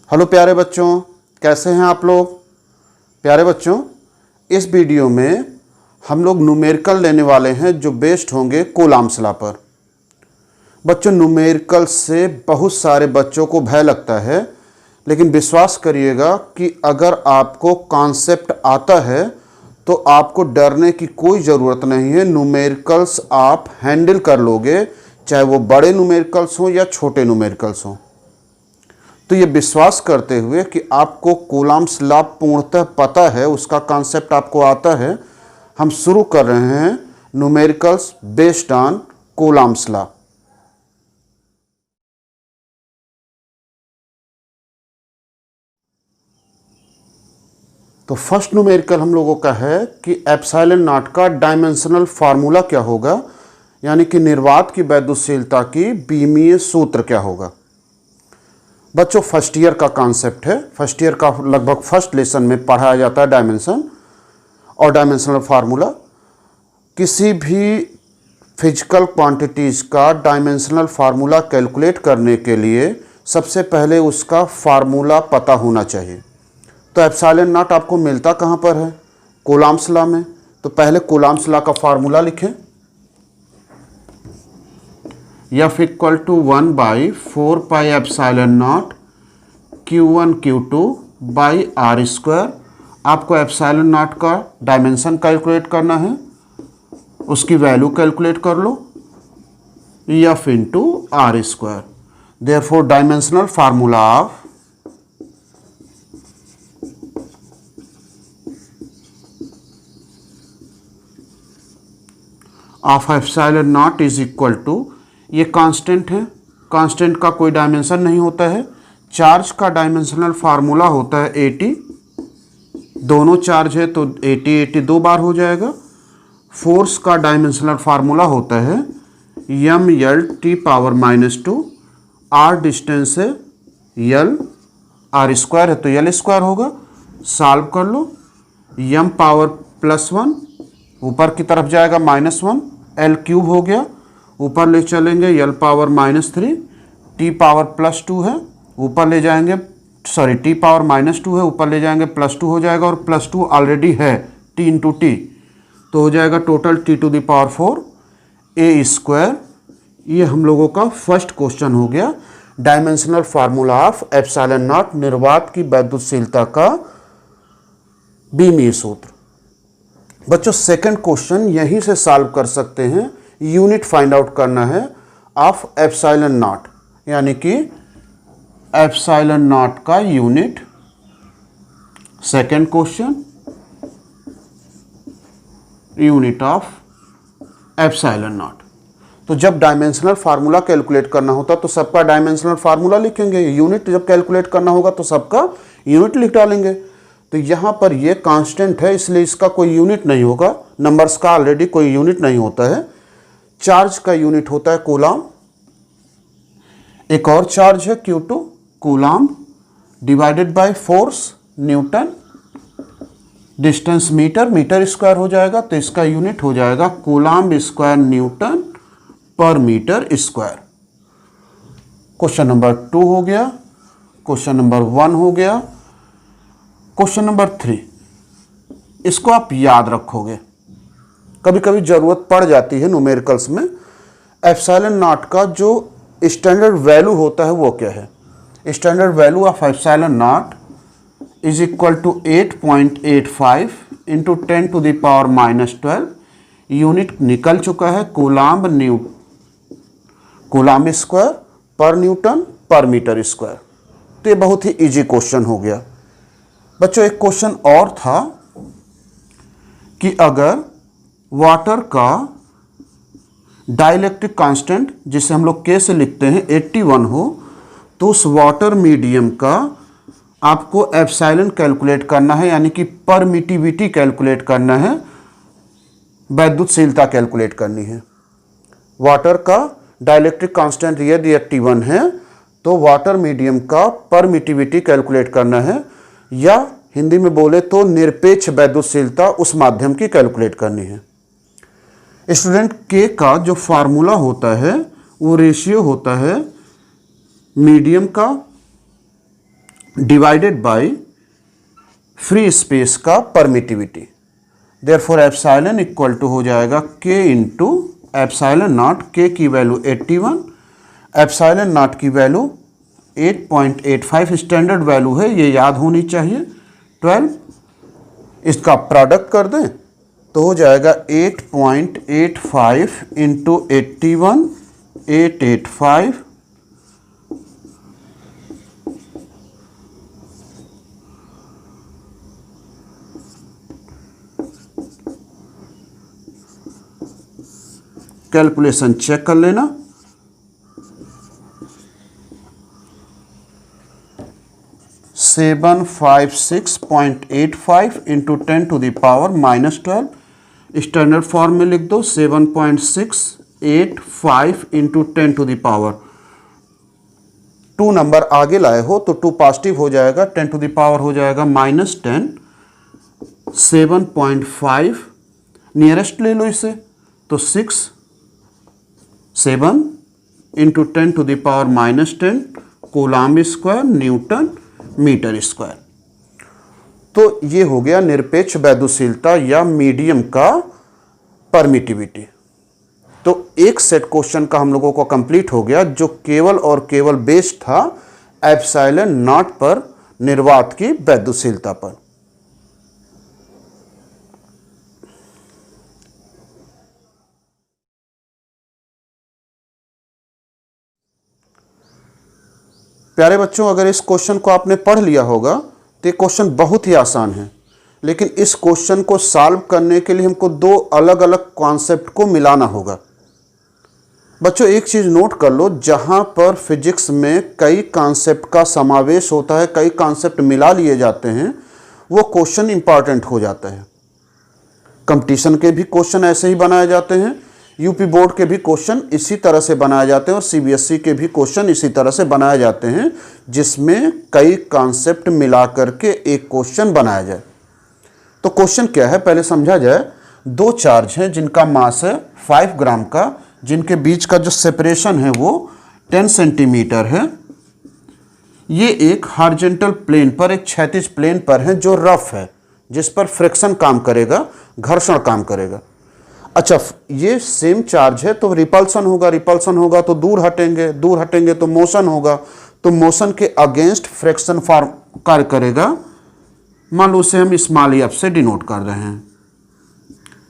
Hello प्यारे बच्चों, कैसे हैं आप लोग। प्यारे बच्चों, इस वीडियो में हम लोग न्यूमेरिकल लेने वाले हैं जो बेस्ड होंगे कूलॉम्स लॉ पर। बच्चों, न्यूमेरिकल से बहुत सारे बच्चों को भय लगता है, लेकिन विश्वास करिएगा कि अगर आपको कॉन्सेप्ट आता है तो आपको डरने की कोई ज़रूरत नहीं है। न्यूमेरिकल्स आप हैंडल कर लोगे, चाहे वो बड़े न्यूमेरिकल्स हों या छोटे न्यूमेरिकल्स हों। तो ये विश्वास करते हुए कि आपको कूलॉम्स लॉ पूर्णतः पता है, उसका कॉन्सेप्ट आपको आता है, हम शुरू कर रहे हैं numericals based on Coulomb's law. तो फर्स्ट न्यूमेरिकल हम लोगों का है कि एप्सिलॉन नॉट का डायमेंशनल फार्मूला क्या होगा, यानी कि निर्वात की वैद्युतशीलता की बीमीय सूत्र क्या होगा। बच्चों, फर्स्ट ईयर का कॉन्सेप्ट है, फर्स्ट ईयर का लगभग फर्स्ट लेसन में पढ़ाया जाता है डायमेंशन और डायमेंशनल फार्मूला। किसी भी फिजिकल क्वांटिटीज़ का डायमेंशनल फार्मूला कैलकुलेट करने के लिए सबसे पहले उसका फार्मूला पता होना चाहिए। तो एप्सिलॉन नॉट आपको मिलता कहाँ पर है? कूलॉम्स लॉ में। तो पहले कूलॉम्स लॉ का फार्मूला लिखें, F equal to 1/4 epsilon naught Q1 Q2 by are square. आपको एप्सिलॉन नॉट का डायमेंशन कैलकुलेट करना है, उसकी वैल्यू कैलकुलेट कर लो, F into r square. Therefore dimensional formula of epsilon naught is equal to, ये कांस्टेंट है, कांस्टेंट का कोई डायमेंशन नहीं होता है। चार्ज का डायमेंशनल फार्मूला होता है 80, दोनों चार्ज है तो 80 दो बार हो जाएगा। फोर्स का डायमेंशनल फार्मूला होता है mL/-2, आर डिस्टेंस है, यल आर स्क्वायर है तो यल स्क्वायर होगा। सॉल्व कर लो, m⁻+1 ऊपर की तरफ जाएगा -1, L³ हो गया, ऊपर ले चलेंगे L⁻−3, T⁻+2 है, ऊपर ले जाएंगे, सॉरी T⁻−2 है, ऊपर ले जाएंगे +2 हो जाएगा, और +2 ऑलरेडी है T इंटू टी, तो हो जाएगा टोटल T⁴ A²। ये हम लोगों का फर्स्ट क्वेश्चन हो गया, dimensional formula of epsilon not, निर्वात की वैद्युतशीलता का बीमीय सूत्र। बच्चों, सेकंड क्वेश्चन यहीं से सॉल्व कर सकते हैं। यूनिट फाइंड आउट करना है ऑफ एप्सिलॉन नॉट, यानी कि एप्सिलॉन नॉट का unit. Second question, unit of epsilon not. तो जब डायमेंशनल फार्मूला कैलकुलेट करना होता तो सबका डायमेंशनल फार्मूला लिखेंगे, यूनिट जब कैलकुलेट करना होगा तो सबका यूनिट लिख डालेंगे। तो यहाँ पर ये कांस्टेंट है, इसलिए इसका कोई यूनिट नहीं होगा, नंबर्स का ऑलरेडी कोई यूनिट नहीं होता है। चार्ज का यूनिट होता है कूलॉम, एक और चार्ज है Q2, coulomb divided by force newton, distance metre, metre square हो जाएगा, तो इसका यूनिट हो जाएगा कूलॉम स्क्वायर न्यूटन पर मीटर स्क्वायर। क्वेश्चन नंबर 2 हो गया, क्वेश्चन नंबर 1 हो गया। क्वेश्चन नंबर 3, इसको आप याद रखोगे, कभी कभी ज़रूरत पड़ जाती है न्यूमेरिकल्स में। एप्सिलॉन नॉट का जो स्टैंडर्ड वैल्यू होता है वो क्या है? Standard value of epsilon naught is equal to 8.85 into 10⁻⁻12। Unit निकल चुका है, कूलॉम स्क्वायर पर न्यूटन पर मीटर स्क्वायर। तो ये बहुत ही इजी क्वेश्चन हो गया। बच्चों, एक क्वेश्चन और था कि अगर वाटर का डाइलेक्ट्रिक कांस्टेंट, जिसे हम लोग K से लिखते हैं, 81 हो, तो उस वाटर मीडियम का आपको एप्सिलॉन कैलकुलेट करना है, यानी कि परमिटिविटी कैलकुलेट करना है, वैद्युतशीलता कैलकुलेट करनी है। वाटर का डाइलेक्ट्रिक कांस्टेंट यदि 81 है तो वाटर मीडियम का परमिटिविटी कैलकुलेट करना है, या हिंदी में बोले तो निरपेक्ष वैद्युतशीलता उस माध्यम की कैलकुलेट करनी है। स्टूडेंट, K का जो फार्मूला होता है वो रेशियो होता है मीडियम का डिवाइडेड बाय फ्री स्पेस का permittivity. Therefore epsilon equal to हो जाएगा K into epsilon naught, K की वैल्यू 81, एप्सिलॉन नॉट की वैल्यू 8.85 स्टैंडर्ड वैल्यू है, ये याद होनी चाहिए। 12 इसका प्रोडक्ट कर दें तो हो जाएगा 8.85 इंटू 81, 885, कैलकुलेशन चेक कर लेना। 756.85 into 10 to the power -12, standard form में लिख दो 7.685 into 10 to the power, 2 number आगे लाए हो तो 2 पॉजिटिव हो जाएगा, 10 टू द पावर हो जाएगा -10, 7.5 नियरेस्ट ले लो इसे तो 6, 7 into 10 to the power -10 coulomb square newton metre square. तो ये हो गया निरपेक्ष वैद्युशीलता या मीडियम का परमिटिविटी। तो एक सेट क्वेश्चन का हम लोगों को कंप्लीट हो गया जो केवल और केवल बेस्ड था एप्सिलॉन नॉट पर, निर्वात की वैद्युशीलता पर। प्यारे बच्चों, अगर इस क्वेश्चन को आपने पढ़ लिया होगा तो ये क्वेश्चन बहुत ही आसान है, लेकिन इस क्वेश्चन को सॉल्व करने के लिए हमको 2 अलग अलग कॉन्सेप्ट को मिलाना होगा। बच्चों एक चीज़ नोट कर लो, जहाँ पर फिजिक्स में कई कॉन्सेप्ट का समावेश होता है, कई कॉन्सेप्ट मिला लिए जाते हैं, वो क्वेश्चन इंपॉर्टेंट हो जाता है। कंपटीशन के भी क्वेश्चन ऐसे ही बनाए जाते हैं, यूपी बोर्ड के भी क्वेश्चन इसी तरह से बनाए जाते हैं और सीबीएसई के भी क्वेश्चन इसी तरह से बनाए जाते हैं, जिसमें कई कॉन्सेप्ट मिला करके एक क्वेश्चन बनाया जाए। तो क्वेश्चन क्या है पहले समझा जाए। 2 चार्ज हैं जिनका मास है 5 ग्राम का, जिनके बीच का जो सेपरेशन है वो 10 सेंटीमीटर है। ये एक हॉरिजॉन्टल प्लेन पर, एक क्षैतिज प्लेन पर है जो रफ है, जिस पर फ्रिक्शन काम करेगा, घर्षण काम करेगा। अच्छा, ये सेम चार्ज है तो रिपल्सन होगा, रिपल्सन होगा तो दूर हटेंगे, दूर हटेंगे तो मोशन होगा, तो मोशन के अगेंस्ट फ्रिक्शन फॉर्म कार्य करेगा। मान लो उसे हम स्मॉल एफ से डिनोट कर रहे हैं,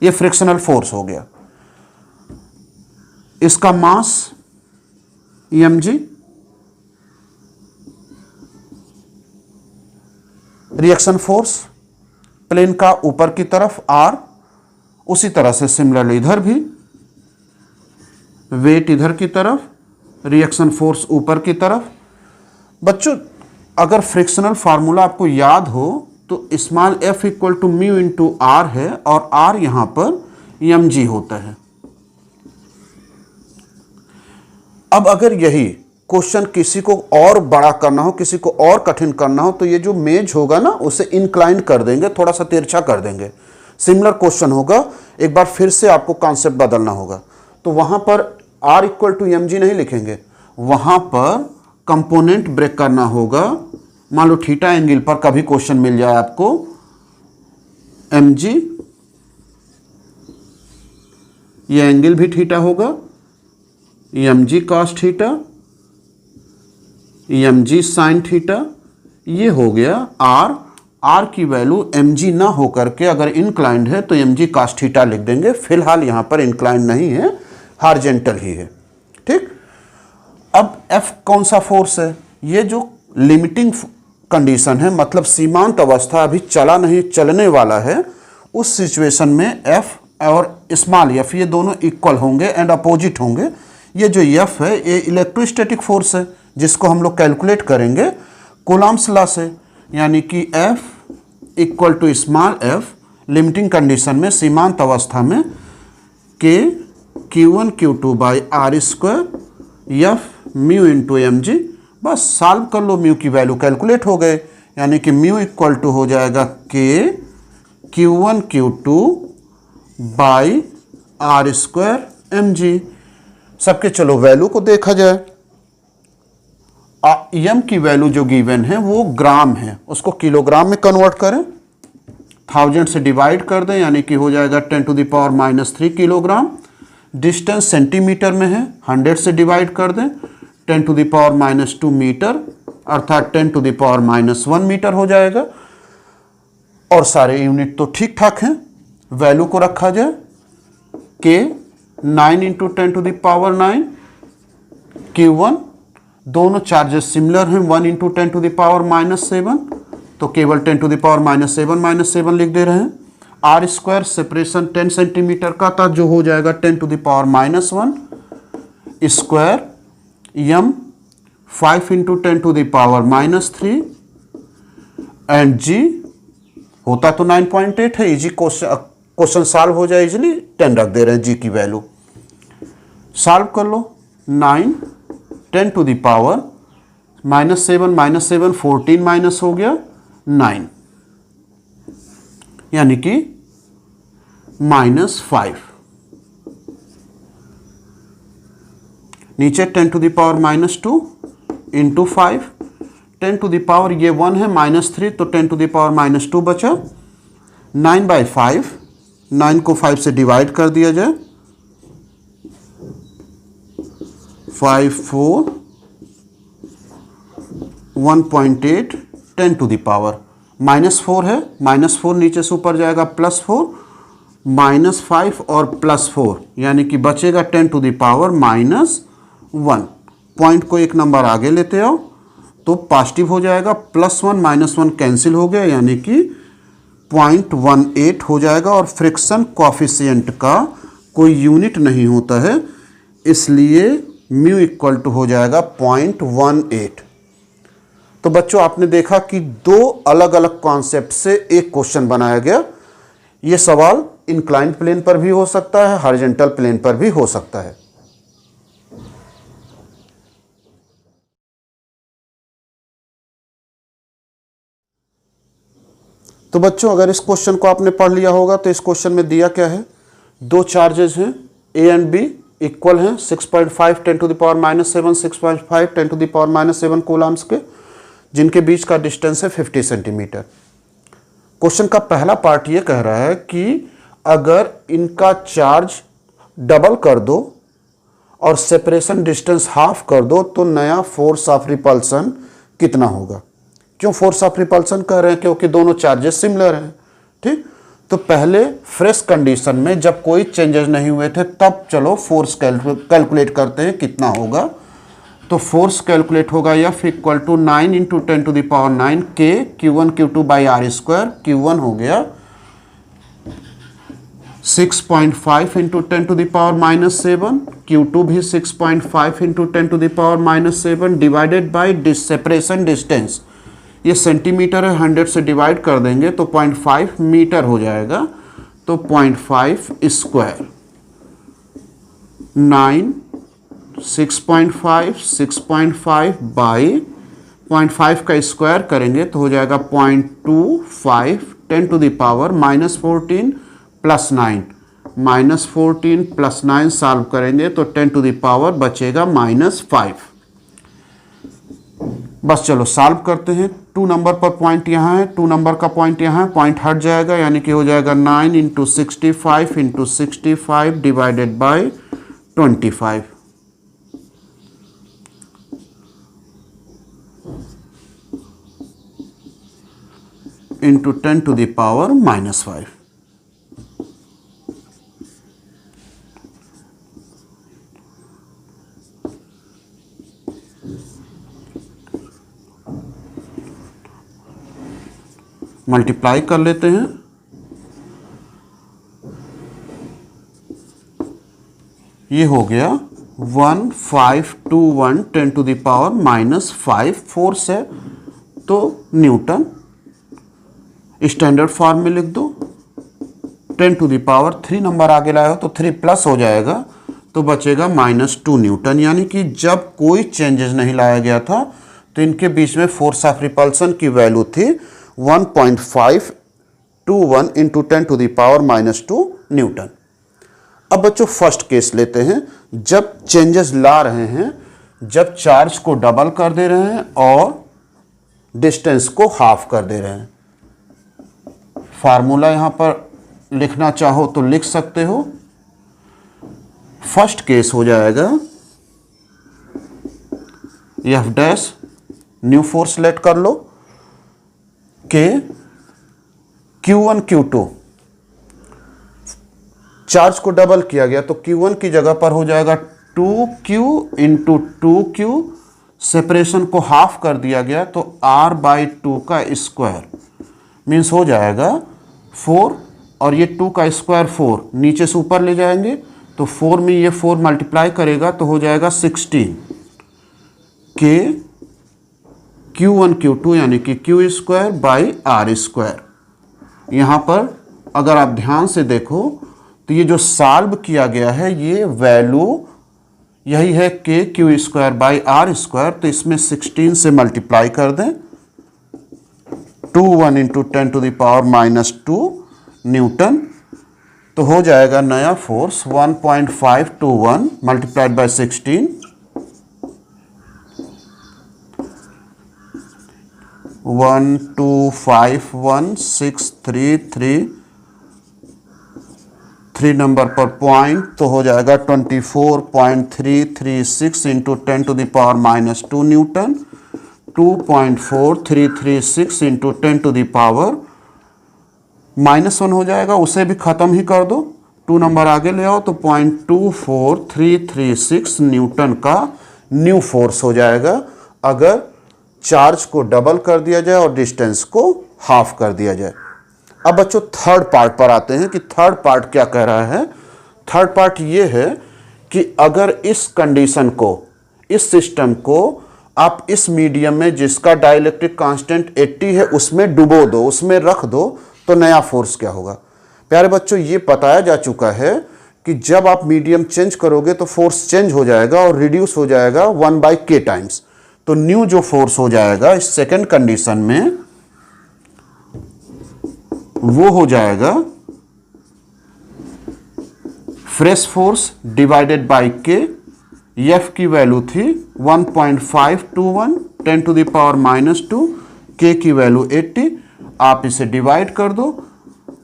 ये फ्रिक्शनल फोर्स हो गया। इसका मास mg, रिएक्शन फोर्स प्लेन का ऊपर की तरफ r, उसी तरह से सिमिलरली इधर भी वेट इधर की तरफ, रिएक्शन फोर्स ऊपर की तरफ। बच्चों अगर फ्रिक्शनल फार्मूला आपको याद हो तो small f equal to mu into R है और r यहां पर mg होता है। अब अगर यही क्वेश्चन किसी को और बड़ा करना हो, किसी को और कठिन करना हो, तो ये जो मेज होगा ना उसे इंक्लाइन कर देंगे, थोड़ा सा तिरछा कर देंगे। सिमिलर क्वेश्चन होगा, एक बार फिर से आपको कॉन्सेप्ट बदलना होगा। तो वहां पर r इक्वल टू mg नहीं लिखेंगे, वहां पर कंपोनेंट ब्रेक करना होगा। मान लो थीटा एंगल पर कभी क्वेश्चन मिल जाए आपको, mg, ये एंगल भी थीटा होगा, mg cos theta, mg sin theta, ये हो गया r की वैल्यू mg ना हो करके अगर इंक्लाइंड है तो mg cos थीटा लिख देंगे। फिलहाल यहां पर इंक्लाइंड नहीं है, हॉरिजॉन्टल ही है। ठीक, अब F कौन सा फोर्स है? ये जो लिमिटिंग कंडीशन है, मतलब सीमांत अवस्था अभी चला नहीं, चलने वाला है, उस सिचुएशन में F और स्मॉल f ये दोनों इक्वल होंगे एंड अपोजिट होंगे। ये जो F है ये इलेक्ट्रोस्टैटिक फोर्स है, जिसको हम लोग कैलकुलेट करेंगे कूलम्ब्स लॉ से, यानी कि F equal to small f limiting condition में, सीमांत अवस्था में, K Q1 Q2 by are square F mu into mg। बस सॉल्व कर लो, म्यू की वैल्यू कैलकुलेट हो गए, यानी कि म्यू इक्वल टू हो जाएगा K Q1 Q2 by are square mg। सबके चलो वैल्यू को देखा जाए। एम की वैल्यू जो गिवन है वो ग्राम है, उसको किलोग्राम में कन्वर्ट करें, 1000 से डिवाइड कर दें, यानी कि हो जाएगा 10⁻³ किलोग्राम। डिस्टेंस सेंटीमीटर में है, 100 से डिवाइड कर दें, 10⁻² मीटर, अर्थात 10⁻⁻1 मीटर हो जाएगा। और सारे यूनिट तो ठीक ठाक हैं। वैल्यू को रखा जाए, के 9 × 10⁹ Q1, दोनों चार्जेस सिमिलर हैं, 1 × 10⁻⁻7, तो केवल 10⁻⁻7 लिख दे रहे हैं। R² सेपरेशन 10 सेंटीमीटर का था, जो हो जाएगा 10⁻⁻1 स्क्वायर, m 5 × 10⁻³ एंड g होता तो 9.8 है। इजी क्वेश्चन सॉल्व हो जाए इजीली, 10 रख दे रहे हैं जी की वैल्यू। सॉल्व कर लो, 9 10⁻⁻7 -7 14 माइनस हो गया 9, यानी कि -5। नीचे 10⁻² इंटू 5, 10 ये 1 है, -3 तो 10⁻² बचा, 9/5, 9 को 5 से डिवाइड कर दिया जाए, 5 4 1.8 10⁻⁻4 है, -4 नीचे से ऊपर जाएगा, +4, -5 और +4, यानी कि बचेगा 10⁻⁻1। पॉइंट को एक नंबर आगे लेते आओ तो पॉजिटिव हो जाएगा, +1 -1 कैंसिल हो गया, यानी कि 0.18 हो जाएगा। और फ्रिक्शन कोएफिशिएंट का कोई यूनिट नहीं होता है, इसलिए म्यू इक्वल टू हो जाएगा 0.18। तो बच्चों आपने देखा कि दो अलग अलग कॉन्सेप्ट से एक क्वेश्चन बनाया गया। यह सवाल इंक्लाइंड प्लेन पर भी हो सकता है, हॉरिजॉन्टल प्लेन पर भी हो सकता है। तो बच्चों अगर इस क्वेश्चन को आपने पढ़ लिया होगा तो इस क्वेश्चन में दिया क्या है, दो चार्जेस हैं ए एंड बी, इक्वल हैं, 6.5 10⁻⁻7 6.5 10⁻⁻7 कूलम्स के, जिनके बीच का डिस्टेंस है 50 सेंटीमीटर। क्वेश्चन का पहला पार्ट ये कह रहा है कि अगर इनका चार्ज डबल कर दो और सेपरेशन डिस्टेंस हाफ कर दो तो नया फोर्स ऑफ रिपल्सन कितना होगा। क्यों फोर्स ऑफ रिपल्सन कह रहे हैं, क्योंकि दोनों चार्जेस सिमिलर हैं। ठीक, तो पहले फ्रेश कंडीशन में जब कोई चेंजेस नहीं हुए थे तब चलो फोर्स कैलकुलेट करते हैं कितना होगा। तो फोर्स कैलकुलेट होगा F equal to 9 × 10⁹ K Q1 Q2/r²। Q1 हो गया 6.5 × 10⁻⁻7, Q2 भी 6.5 × 10⁻⁻7 डिवाइडेड बाई सेपरेशन डिस्टेंस। ये सेंटीमीटर है, 100 से डिवाइड कर देंगे तो 0.5 मीटर हो जाएगा, तो 0.5 स्क्वायर, 9 6.5 बाई 0.5 का स्क्वायर करेंगे तो हो जाएगा 0.25 10⁻⁻14 + 9, -14 + 9 सॉल्व करेंगे तो 10 बचेगा -5। बस चलो सॉल्व करते हैं। 2 नंबर पर पॉइंट यहाँ है, 2 नंबर का पॉइंट यहाँ है, पॉइंट हट जाएगा, यानी कि हो जाएगा 9 × 65 × 65 डिवाइडेड बाई 25। इंटू 10⁻⁻5। मल्टीप्लाई कर लेते हैं, ये हो गया 1521 10⁻⁻5 फोर्स है, तो न्यूटन। स्टैंडर्ड फॉर्म में लिख दो, 10⁻3 नंबर आगे लाए हो तो 3 प्लस हो जाएगा, तो बचेगा -2 न्यूटन। यानी कि जब कोई चेंजेस नहीं लाया गया था तो इनके बीच में फोर्स ऑफ रिपल्सन की वैल्यू थी 1.521 × 10⁻⁻2 न्यूटन। अब बच्चों फर्स्ट केस लेते हैं, जब चेंजेस ला रहे हैं जब चार्ज को डबल कर दे रहे हैं और डिस्टेंस को हाफ कर दे रहे हैं। फार्मूला यहां पर लिखना चाहो तो लिख सकते हो। फर्स्ट केस हो जाएगा F dash, new force let कर लो के Q1 Q2, चार्ज को डबल किया गया तो Q1 की जगह पर हो जाएगा 2Q इंटू 2Q, सेपरेशन को हाफ कर दिया गया तो R/2 का स्क्वायर मीन्स हो जाएगा 4, और ये 2 का स्क्वायर 4, नीचे से ऊपर ले जाएंगे तो 4 में ये 4 मल्टीप्लाई करेगा तो हो जाएगा 16 के Q1 Q2 यानी कि Q square by R square. यहाँ पर अगर आप ध्यान से देखो तो ये जो सॉल्व किया गया है ये वैल्यू यही है के Q square by R square, तो इसमें 16 से मल्टीप्लाई कर दें 21 इंटू 10⁻⁻² न्यूटन, तो हो जाएगा नया फोर्स 1.521 मल्टीप्लाइड बाय 16 1251633 नंबर पर पॉइंट, तो हो जाएगा 24.336 इंटू 10⁻⁻² न्यूटन, 2.4336 इंटू 10⁻⁻1 हो जाएगा। उसे भी ख़त्म ही कर दो, 2 नंबर आगे ले आओ तो 0.24336 न्यूटन का न्यू फोर्स हो जाएगा अगर चार्ज को डबल कर दिया जाए और डिस्टेंस को हाफ कर दिया जाए। अब बच्चों थर्ड पार्ट पर आते हैं कि थर्ड पार्ट क्या कह रहा है। थर्ड पार्ट ये है कि अगर इस कंडीशन को, इस सिस्टम को आप इस मीडियम में जिसका डाइलेक्ट्रिक कांस्टेंट 80 है उसमें डुबो दो, उसमें रख दो, तो नया फोर्स क्या होगा। प्यारे बच्चों ये बताया जा चुका है कि जब आप मीडियम चेंज करोगे तो फोर्स चेंज हो जाएगा और रिड्यूस हो जाएगा 1/k टाइम्स। तो न्यू जो फोर्स हो जाएगा इस सेकंड कंडीशन में वो हो जाएगा फ्रेश फोर्स डिवाइडेड बाय के। एफ की वैल्यू थी 1.521 10⁻⁻², के की वैल्यू 80, आप इसे डिवाइड कर दो,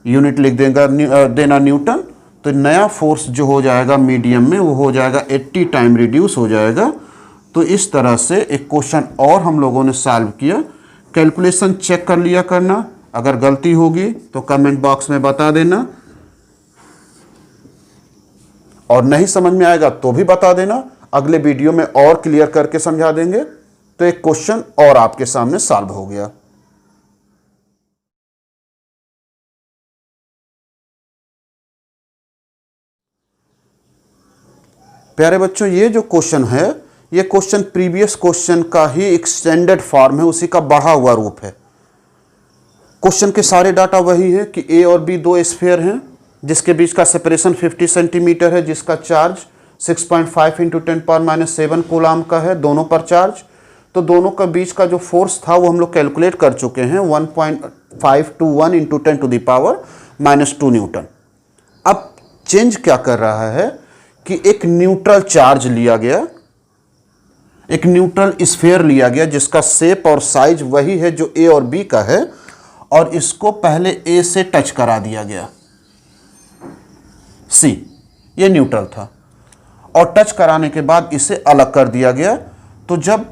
यूनिट लिख देना न्यूटन, तो नया फोर्स जो हो जाएगा मीडियम में वो हो जाएगा 80 टाइम रिड्यूस हो जाएगा। तो इस तरह से एक क्वेश्चन और हम लोगों ने सॉल्व किया। कैलकुलेशन चेक कर लिया करना, अगर गलती होगी तो कमेंट बॉक्स में बता देना, और नहीं समझ में आएगा तो भी बता देना, अगले वीडियो में और क्लियर करके समझा देंगे। तो एक क्वेश्चन और आपके सामने सॉल्व हो गया। प्यारे बच्चों ये जो क्वेश्चन है ये क्वेश्चन प्रीवियस क्वेश्चन का ही एक्सटेंडेड फॉर्म है, उसी का बढ़ा हुआ रूप है। क्वेश्चन के सारे डाटा वही है कि ए और बी दो स्फीयर हैं जिसके बीच का सेपरेशन 50 सेंटीमीटर है, जिसका चार्ज 6.5 इंटू 10⁻⁷ कूलाम का है, दोनों पर चार्ज। तो दोनों का बीच का जो फोर्स था वो हम लोग कैलकुलेट कर चुके हैं 1.521 इंटू 10⁻⁻² न्यूटन। अब चेंज क्या कर रहा है कि एक न्यूट्रल चार्ज लिया गया, एक न्यूट्रल स्फीयर लिया गया जिसका शेप और साइज वही है जो ए और बी का है, और इसको पहले ए से टच करा दिया गया, सी, ये न्यूट्रल था, और टच कराने के बाद इसे अलग कर दिया गया। तो जब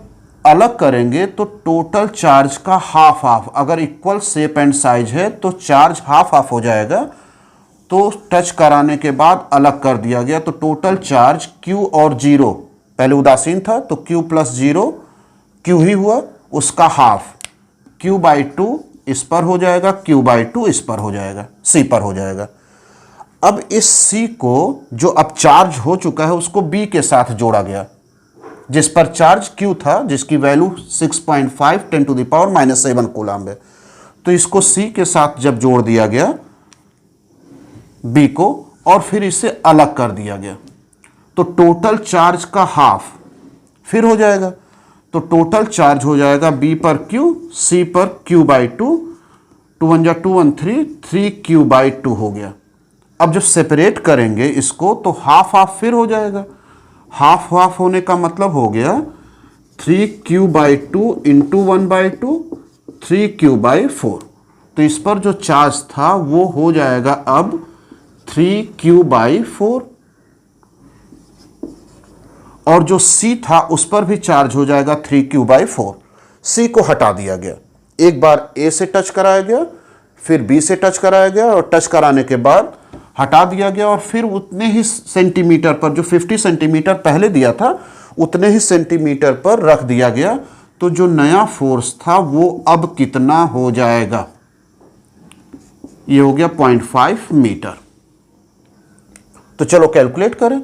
अलग करेंगे तो टोटल चार्ज का हाफ हाफ, अगर इक्वल शेप एंड साइज है तो चार्ज हाफ हाफ हो जाएगा। तो टच कराने के बाद अलग कर दिया गया तो टोटल चार्ज Q और 0, पहले उदासीन था तो Q + 0 Q ही हुआ, उसका हाफ Q/2 इस पर हो जाएगा, Q/2 इस पर हो जाएगा, C पर हो जाएगा। अब इस C को जो अब चार्ज हो चुका है उसको B के साथ जोड़ा गया जिस पर चार्ज Q था, जिसकी वैल्यू 6.5 10⁻⁻7 कूलाम है। तो इसको C के साथ जब जोड़ दिया गया B को और फिर इसे अलग कर दिया गया तो टोटल चार्ज का हाफ फिर हो जाएगा। तो टोटल चार्ज हो जाएगा B पर Q, C पर Q/2, 2 1 2 1 3 3Q/2 हो गया। अब जब सेपरेट करेंगे इसको तो हाफ हाफ फिर हो जाएगा, हाफ हाफ होने का मतलब हो गया 3q/2 इंटू 1/2 3q/4। तो इस पर जो चार्ज था वो हो जाएगा अब 3q/4, और जो C था उस पर भी चार्ज हो जाएगा 3q/4। C को हटा दिया गया, एक बार A से टच कराया गया, फिर B से टच कराया गया, और टच कराने के बाद हटा दिया गया, और फिर उतने ही सेंटीमीटर पर, जो 50 सेंटीमीटर पहले दिया था उतने ही सेंटीमीटर पर रख दिया गया। तो जो नया फोर्स था वो अब कितना हो जाएगा? ये हो गया 0.5 मीटर। तो चलो कैलकुलेट करें।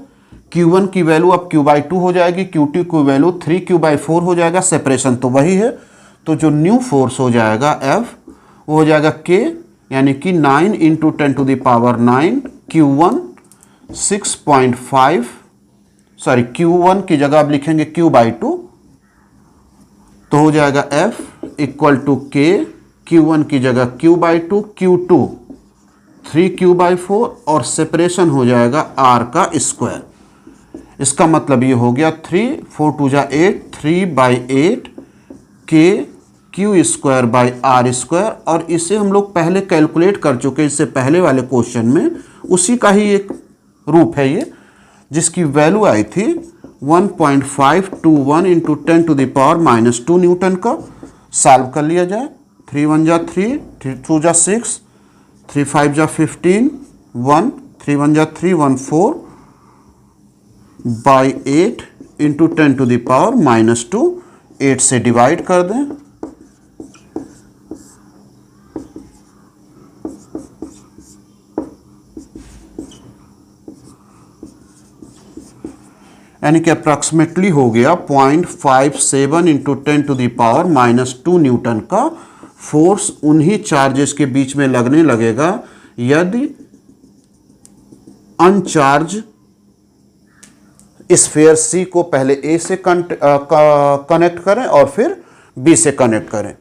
Q1 की वैल्यू अब Q/2 हो जाएगी, Q2 की वैल्यू 3Q/4 हो जाएगा, सेपरेशन तो वही है। तो जो न्यू फोर्स हो जाएगा F वो हो जाएगा K, यानी कि 9 इंटू 10⁹ Q1 6.5, सॉरी Q1 की जगह आप लिखेंगे Q/2, तो हो जाएगा F equal to K, Q1 की जगह Q/2, Q2 3Q/4, और सेपरेशन हो जाएगा R का स्क्वायर। इसका मतलब ये हो गया 3 4 2 8 3/8 K Q²/R², और इसे हम लोग पहले कैलकुलेट कर चुके इससे पहले वाले क्वेश्चन में, उसी का ही एक रूप है ये, जिसकी वैल्यू आई थी 1.521 इंटू 10⁻⁻² न्यूटन का। सॉल्व कर लिया जाए, 3 1 जा 3, 2 जा 6, 3 5 जा 15, 1 3 1 जा 3, 1 4/8 इंटू 10⁻⁻², 8 से डिवाइड कर दें। यानी कि अप्रॉक्सीमेटली हो गया 0.57 इंटू 10⁻⁻² न्यूटन का फोर्स उन्हीं चार्जेस के बीच में लगने लगेगा यदि अनचार्ज स्फीयर C को पहले A से कनेक्ट करें और फिर B से कनेक्ट करें।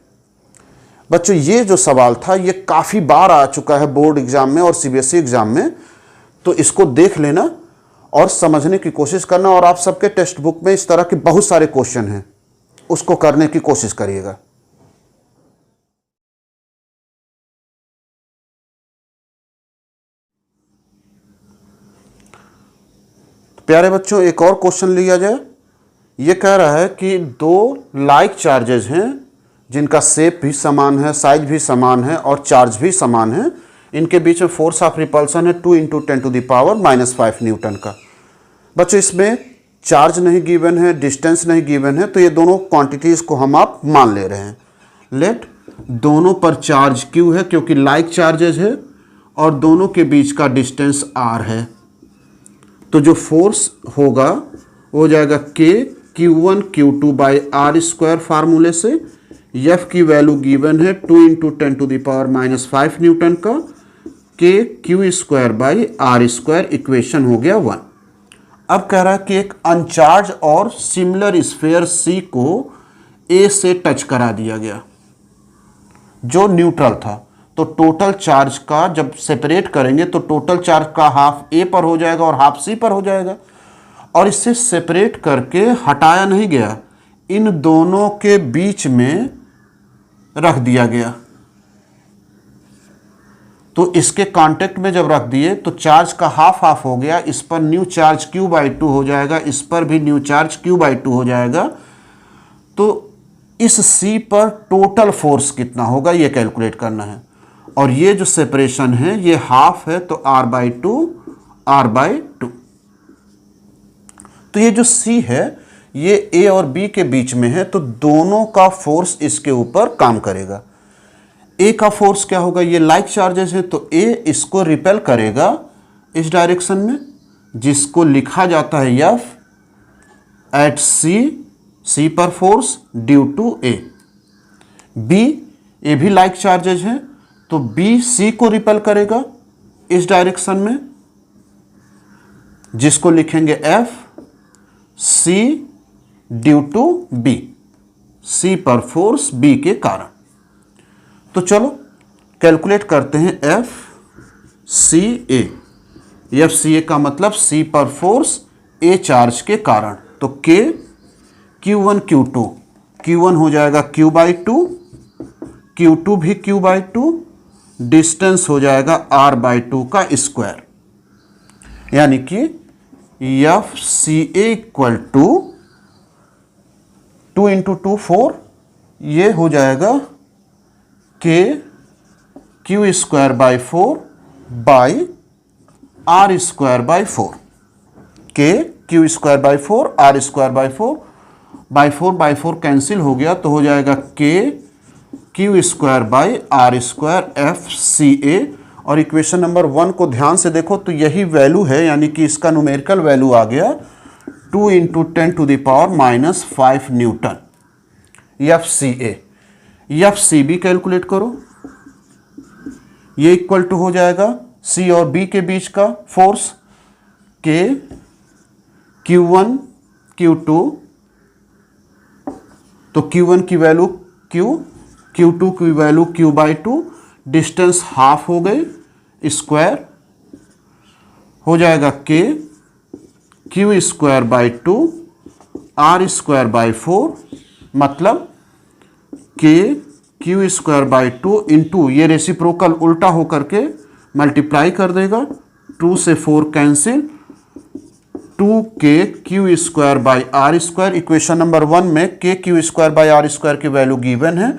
बच्चों ये जो सवाल था ये काफ़ी बार आ चुका है बोर्ड एग्जाम में और CBSE एग्जाम में, तो इसको देख लेना और समझने की कोशिश करना, और आप सबके टेक्स्ट बुक में इस तरह के बहुत सारे क्वेश्चन हैं, उसको करने की कोशिश करिएगा। प्यारे बच्चों एक और क्वेश्चन लिया जाए। ये कह रहा है कि दो लाइक चार्जेस हैं जिनका शेप भी समान है, साइज भी समान है और चार्ज भी समान है, इनके बीच में फोर्स ऑफ रिपल्सन है 2 इंटू 10⁻⁻5 न्यूटन का। बच्चों इसमें चार्ज नहीं गिवन है, डिस्टेंस नहीं गिवन है, तो ये दोनों क्वांटिटीज़ को हम आप मान ले रहे हैं। लेट दोनों पर चार्ज Q है क्योंकि लाइक चार्जेज है, और दोनों के बीच का डिस्टेंस R है। तो जो फोर्स होगा वो हो जाएगा K Q1 Q2/R² फार्मूले से। F की वैल्यू गिवन है 2 इंटू 10⁻⁻5 न्यूटन का, K Q²/R², इक्वेशन हो गया 1। अब कह रहा है कि एक अनचार्ज और सिमिलर स्फीयर C को A से टच करा दिया गया जो न्यूट्रल था। तो टोटल चार्ज का जब सेपरेट करेंगे तो टोटल चार्ज का हाफ A पर हो जाएगा और हाफ C पर हो जाएगा, और इससे सेपरेट करके हटाया नहीं गया, इन दोनों के बीच में रख दिया गया। तो इसके कांटेक्ट में जब रख दिए तो चार्ज का हाफ हाफ हो गया, इस पर न्यू चार्ज Q/2 हो जाएगा, इस पर भी न्यू चार्ज Q/2 हो जाएगा। तो इस C पर टोटल फोर्स कितना होगा ये कैलकुलेट करना है, और ये जो सेपरेशन है ये हाफ है, तो R/2। तो ये जो C है ये A और B के बीच में है, तो दोनों का फोर्स इसके ऊपर काम करेगा। A का फोर्स क्या होगा, ये लाइक चार्जेस है, तो A इसको रिपेल करेगा इस डायरेक्शन में, जिसको लिखा जाता है F एट C पर force due to A। B ये भी लाइक चार्जेज है, तो B C को रिपेल करेगा इस डायरेक्शन में, जिसको लिखेंगे F C due to B, C पर फोर्स B के कारण। तो चलो कैलकुलेट करते हैं FCA। FCA का मतलब C पर फोर्स ए चार्ज के कारण। तो K Q1 Q2, Q1 हो जाएगा Q/2, Q2 भी Q/2, डिस्टेंस हो जाएगा R/2 का स्क्वायर, यानी कि FCA इक्वल टू 2 × 2 4, ये हो जाएगा K Q²/4 by R²/4, K Q²/4 R²/4 cancel हो गया, तो हो जाएगा K Q²/R² FCA। और इक्वेशन नंबर 1 को ध्यान से देखो तो यही वैल्यू है, यानी कि इसका न्यूमेरिकल वैल्यू आ गया 2 × 10⁻⁻5 न्यूटन FCA। FCB कैलकुलेट करो, ये इक्वल टू हो जाएगा C और B के बीच का फोर्स K Q1 Q2, तो Q1 की वैल्यू Q, Q2 की वैल्यू Q/2, डिस्टेंस हाफ हो गई, स्क्वायर हो जाएगा K Q²/2 R²/4, मतलब K Q²/2 इंटू ये रेसिप्रोकल उल्टा होकर के मल्टीप्लाई कर देगा, 2 से 4 cancel, 2K Q²/R²। Equation number 1 में K Q²/R² की वैल्यू गिवन है,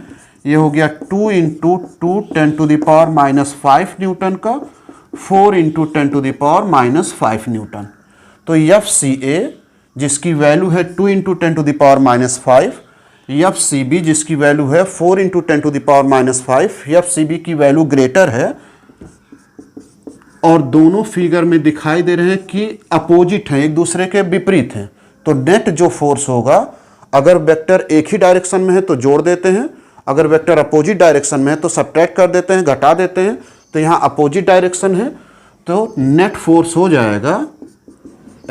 ये हो गया 2 × 2 10⁻⁻5 न्यूटन का 4 × 10⁻⁻5 न्यूटन। तो FCA जिसकी वैल्यू है 2 × 10⁻⁻5, FCB जिसकी वैल्यू है 4 × 10⁻⁻5, FCB की वैल्यू ग्रेटर है, और दोनों फिगर में दिखाई दे रहे हैं कि अपोजिट हैं, एक दूसरे के विपरीत हैं। तो नेट जो फोर्स होगा, अगर वेक्टर एक ही डायरेक्शन में है तो जोड़ देते हैं, अगर वेक्टर अपोजिट डायरेक्शन में है तो सब्ट्रैक्ट कर देते हैं, घटा देते हैं। तो यहाँ अपोजिट डायरेक्शन है, तो नेट फोर्स हो जाएगा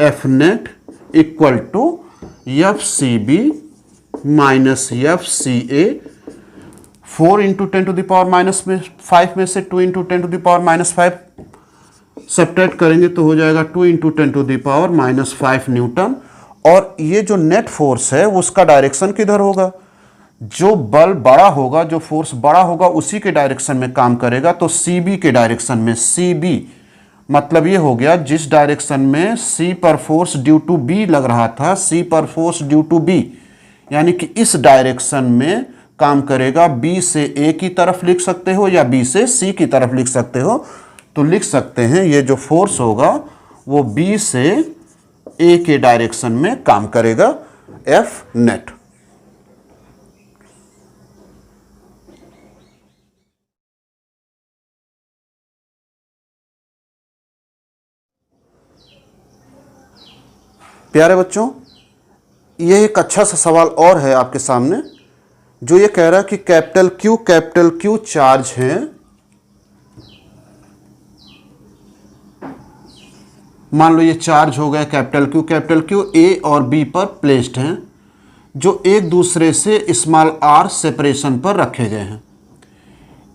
F net equal to FCB minus FCA। 4 × 10⁻⁵ में से 2 × 10⁻⁵ सब्ट्रैक्ट करेंगे तो हो जाएगा 2 × 10⁻⁵ न्यूटन। और ये जो नेट फोर्स है उसका डायरेक्शन किधर होगा, जो बल बड़ा होगा, जो फोर्स बड़ा होगा उसी के डायरेक्शन में काम करेगा। तो CB के डायरेक्शन में, CB मतलब ये हो गया जिस डायरेक्शन में C पर फोर्स ड्यू टू B लग रहा था, C पर फोर्स ड्यू टू B, यानी कि इस डायरेक्शन में काम करेगा। B से A की तरफ लिख सकते हो या B से C की तरफ लिख सकते हो। तो लिख सकते हैं ये जो फोर्स होगा वो B से A के डायरेक्शन में काम करेगा, F नेट। प्यारे बच्चों, ये एक अच्छा सा सवाल और है आपके सामने, जो ये कह रहा है कि कैपिटल Q चार्ज हैं, मान लो ये चार्ज हो गया कैपिटल Q A और B पर प्लेस्ड हैं, जो एक दूसरे से स्मॉल r सेपरेशन पर रखे गए हैं।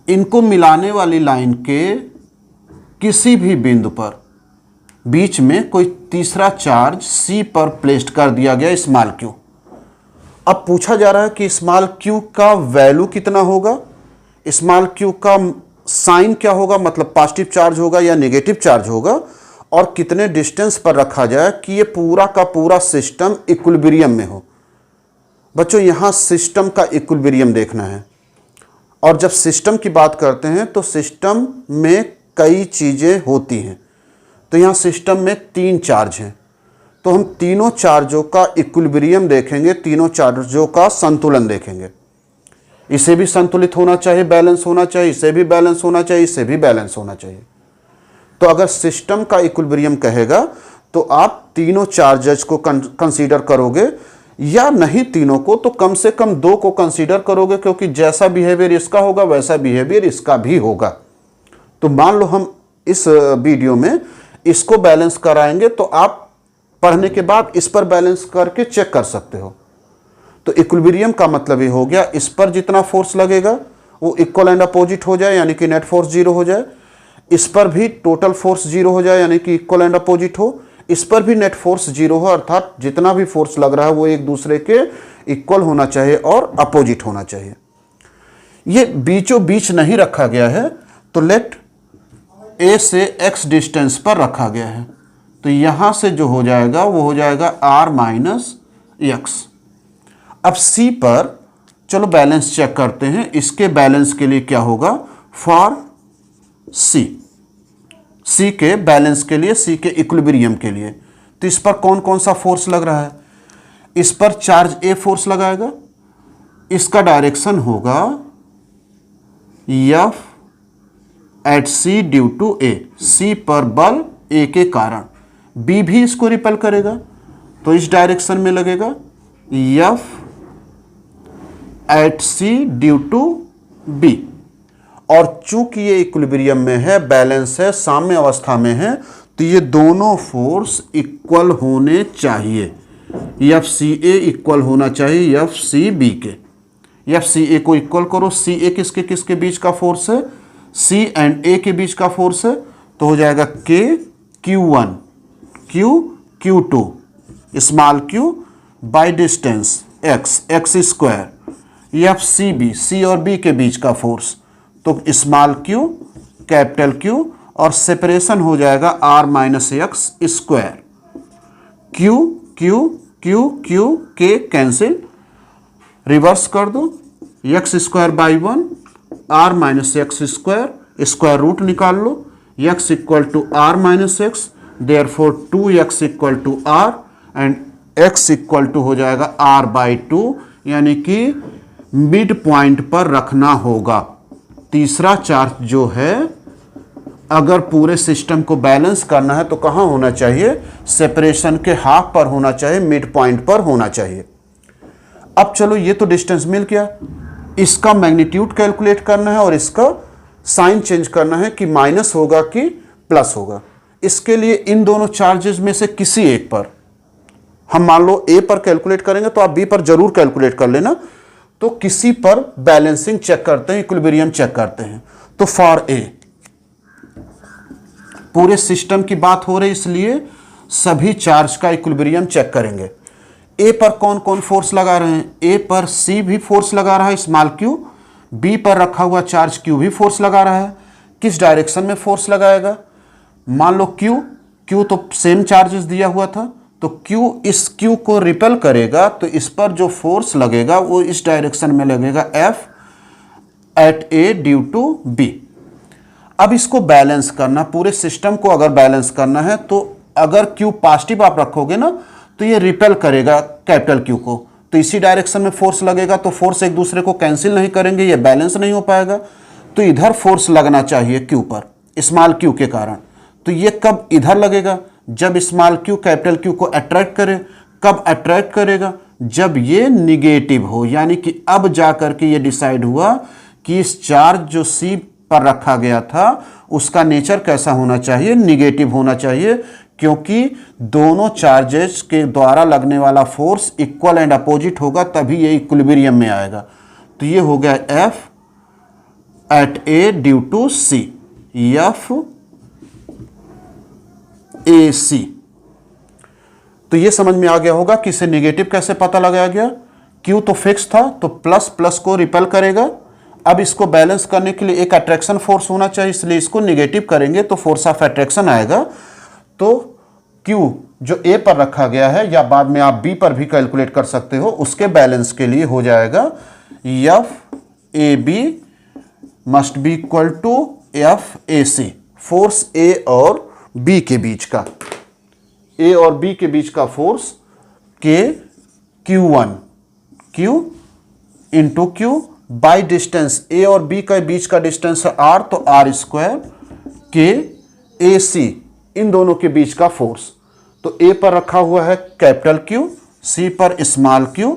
इनको मिलाने वाली लाइन के किसी भी बिंदु पर बीच में कोई तीसरा चार्ज C पर प्लेस्ड कर दिया गया स्मॉल q। अब पूछा जा रहा है कि स्मॉल q का वैल्यू कितना होगा, स्मॉल q का साइन क्या होगा, मतलब पॉजिटिव चार्ज होगा या नेगेटिव चार्ज होगा, और कितने डिस्टेंस पर रखा जाए कि ये पूरा का पूरा सिस्टम इक्विलिब्रियम में हो। बच्चों यहाँ सिस्टम का इक्विलिब्रियम देखना है, और जब सिस्टम की बात करते हैं तो सिस्टम में कई चीज़ें होती हैं। तो यहाँ सिस्टम में 3 चार्ज हैं, तो हम तीनों चार्जों का इक्विलिब्रियम देखेंगे, तीनों चार्जों का संतुलन देखेंगे। इसे भी संतुलित होना चाहिए, बैलेंस होना चाहिए, इसे भी बैलेंस होना चाहिए, इसे भी बैलेंस होना चाहिए। तो अगर सिस्टम का इक्विलिब्रियम कहेगा तो आप तीनों चार्जेस को कंसीडर करोगे, या नहीं तीनों को तो कम से कम 2 को कंसीडर करोगे, क्योंकि जैसा बिहेवियर इसका होगा वैसा बिहेवियर इसका भी होगा। तो मान लो हम इस वीडियो में इसको बैलेंस कराएंगे, तो आप पढ़ने के बाद इस पर बैलेंस करके चेक कर सकते हो। तो इक्विलिब्रियम का मतलब ये हो गया, इस पर जितना फोर्स लगेगा वो इक्वल एंड अपोजिट हो जाए, यानी कि नेट फोर्स 0 हो जाए। इस पर भी टोटल फोर्स 0 हो जाए, यानी कि इक्वल एंड अपोजिट हो। इस पर भी नेट फोर्स 0 हो, अर्थात जितना भी फोर्स लग रहा है वो एक दूसरे के इक्वल होना चाहिए और अपोजिट होना चाहिए। ये बीचों बीच नहीं रखा गया है, तो लेट ए से x डिस्टेंस पर रखा गया है, तो यहां से जो हो जाएगा वो हो जाएगा r माइनस एक्स। अब c पर चलो बैलेंस चेक करते हैं। इसके बैलेंस के लिए क्या होगा, फॉर c के बैलेंस के लिए, c के इक्विलिब्रियम के लिए, तो इस पर कौन कौन सा फोर्स लग रहा है, इस पर चार्ज a फोर्स लगाएगा, इसका डायरेक्शन होगा F at C due to A, C पर बल A के कारण, B भी इसको रिपेल करेगा तो इस डायरेक्शन में लगेगा F at C due to B। और चूंकि ये इक्विलिब्रियम में है, बैलेंस है, साम्य अवस्था में है, तो ये दोनों फोर्स इक्वल होने चाहिए। FCA इक्वल होना चाहिए FCB के। FCA को इक्वल करो, CA किसके किसके बीच का फोर्स है, C एंड A के बीच का फोर्स है, तो हो जाएगा K Q1 Q Q2 small q by distance x square, FCB C और B के बीच का फोर्स, तो स्मॉल q कैपिटल Q, और सेपरेशन हो जाएगा r minus X square. Q Q Q Q K cancel, reverse कर दो, X square by 1 R minus X square, square root निकाल लो, X equal to R minus X, therefore 2x equal to R and x equal to हो जाएगा r by 2, यानी कि mid point पर रखना होगा। तीसरा चार्ज जो है, अगर पूरे सिस्टम को बैलेंस करना है तो कहाँ होना चाहिए, सेपरेशन के हाफ पर होना चाहिए, मिड पॉइंट पर होना चाहिए। अब चलो ये तो डिस्टेंस मिल गया, इसका मैग्नीट्यूड कैलकुलेट करना है और इसका साइन चेंज करना है कि माइनस होगा कि प्लस होगा। इसके लिए इन दोनों चार्जेस में से किसी एक पर, हम मान लो A पर कैलकुलेट करेंगे तो आप B पर जरूर कैलकुलेट कर लेना, तो किसी पर बैलेंसिंग चेक करते हैं, इक्विलिब्रियम चेक करते हैं। तो फॉर A, पूरे सिस्टम की बात हो रही इसलिए सभी चार्ज का इक्विलिब्रियम चेक करेंगे। ए पर कौन कौन फोर्स लगा रहे हैं, ए पर सी भी फोर्स लगा रहा है स्मॉल क्यू, बी पर रखा हुआ चार्ज क्यू भी फोर्स लगा रहा है। किस डायरेक्शन में फोर्स लगाएगा, मान लो क्यू तो सेम चार्जेस दिया हुआ था, तो क्यू इस क्यू को रिपेल करेगा, तो इस पर जो फोर्स लगेगा वो इस डायरेक्शन में लगेगा F at A due to B. अब इसको बैलेंस करना, पूरे सिस्टम को अगर बैलेंस करना है तो अगर क्यू पॉजिटिव आप रखोगे ना तो ये रिपेल करेगा कैपिटल क्यू को, तो इसी डायरेक्शन में फोर्स लगेगा, तो फोर्स एक दूसरे को कैंसिल नहीं करेंगे, ये बैलेंस नहीं हो पाएगा। तो इधर फोर्स लगना चाहिए क्यू पर स्मॉल क्यू के कारण, तो ये कब इधर लगेगा, जब स्मॉल क्यू कैपिटल क्यू को अट्रैक्ट करे। कब अट्रैक्ट करेगा, जब ये निगेटिव हो, यानी कि अब जाकर के ये डिसाइड हुआ कि इस चार्ज जो सी पर रखा गया था उसका नेचर कैसा होना चाहिए, निगेटिव होना चाहिए, क्योंकि दोनों चार्जेस के द्वारा लगने वाला फोर्स इक्वल एंड अपोजिट होगा, तभी ये इक्विलिब्रियम में आएगा। तो ये हो गया F at A due to C, F A C. तो ये समझ में आ गया होगा कि इसे निगेटिव कैसे पता लगाया गया। क्यू तो फिक्स था, तो प्लस प्लस को रिपेल करेगा। अब इसको बैलेंस करने के लिए एक अट्रैक्शन फोर्स होना चाहिए, इसलिए इसको निगेटिव करेंगे तो फोर्स ऑफ अट्रैक्शन आएगा। तो Q जो A पर रखा गया है, या बाद में आप B पर भी कैलकुलेट कर सकते हो, उसके बैलेंस के लिए हो जाएगा F A B must be equal to F A C, force A और B के बीच का, A और B के बीच का force K Q1 Q into Q by distance, A और B के बीच का डिस्टेंस है R, तो R स्क्वायर K ए सी, इन दोनों के बीच का फोर्स। तो A पर रखा हुआ है कैपिटल Q, C पर स्मॉल q।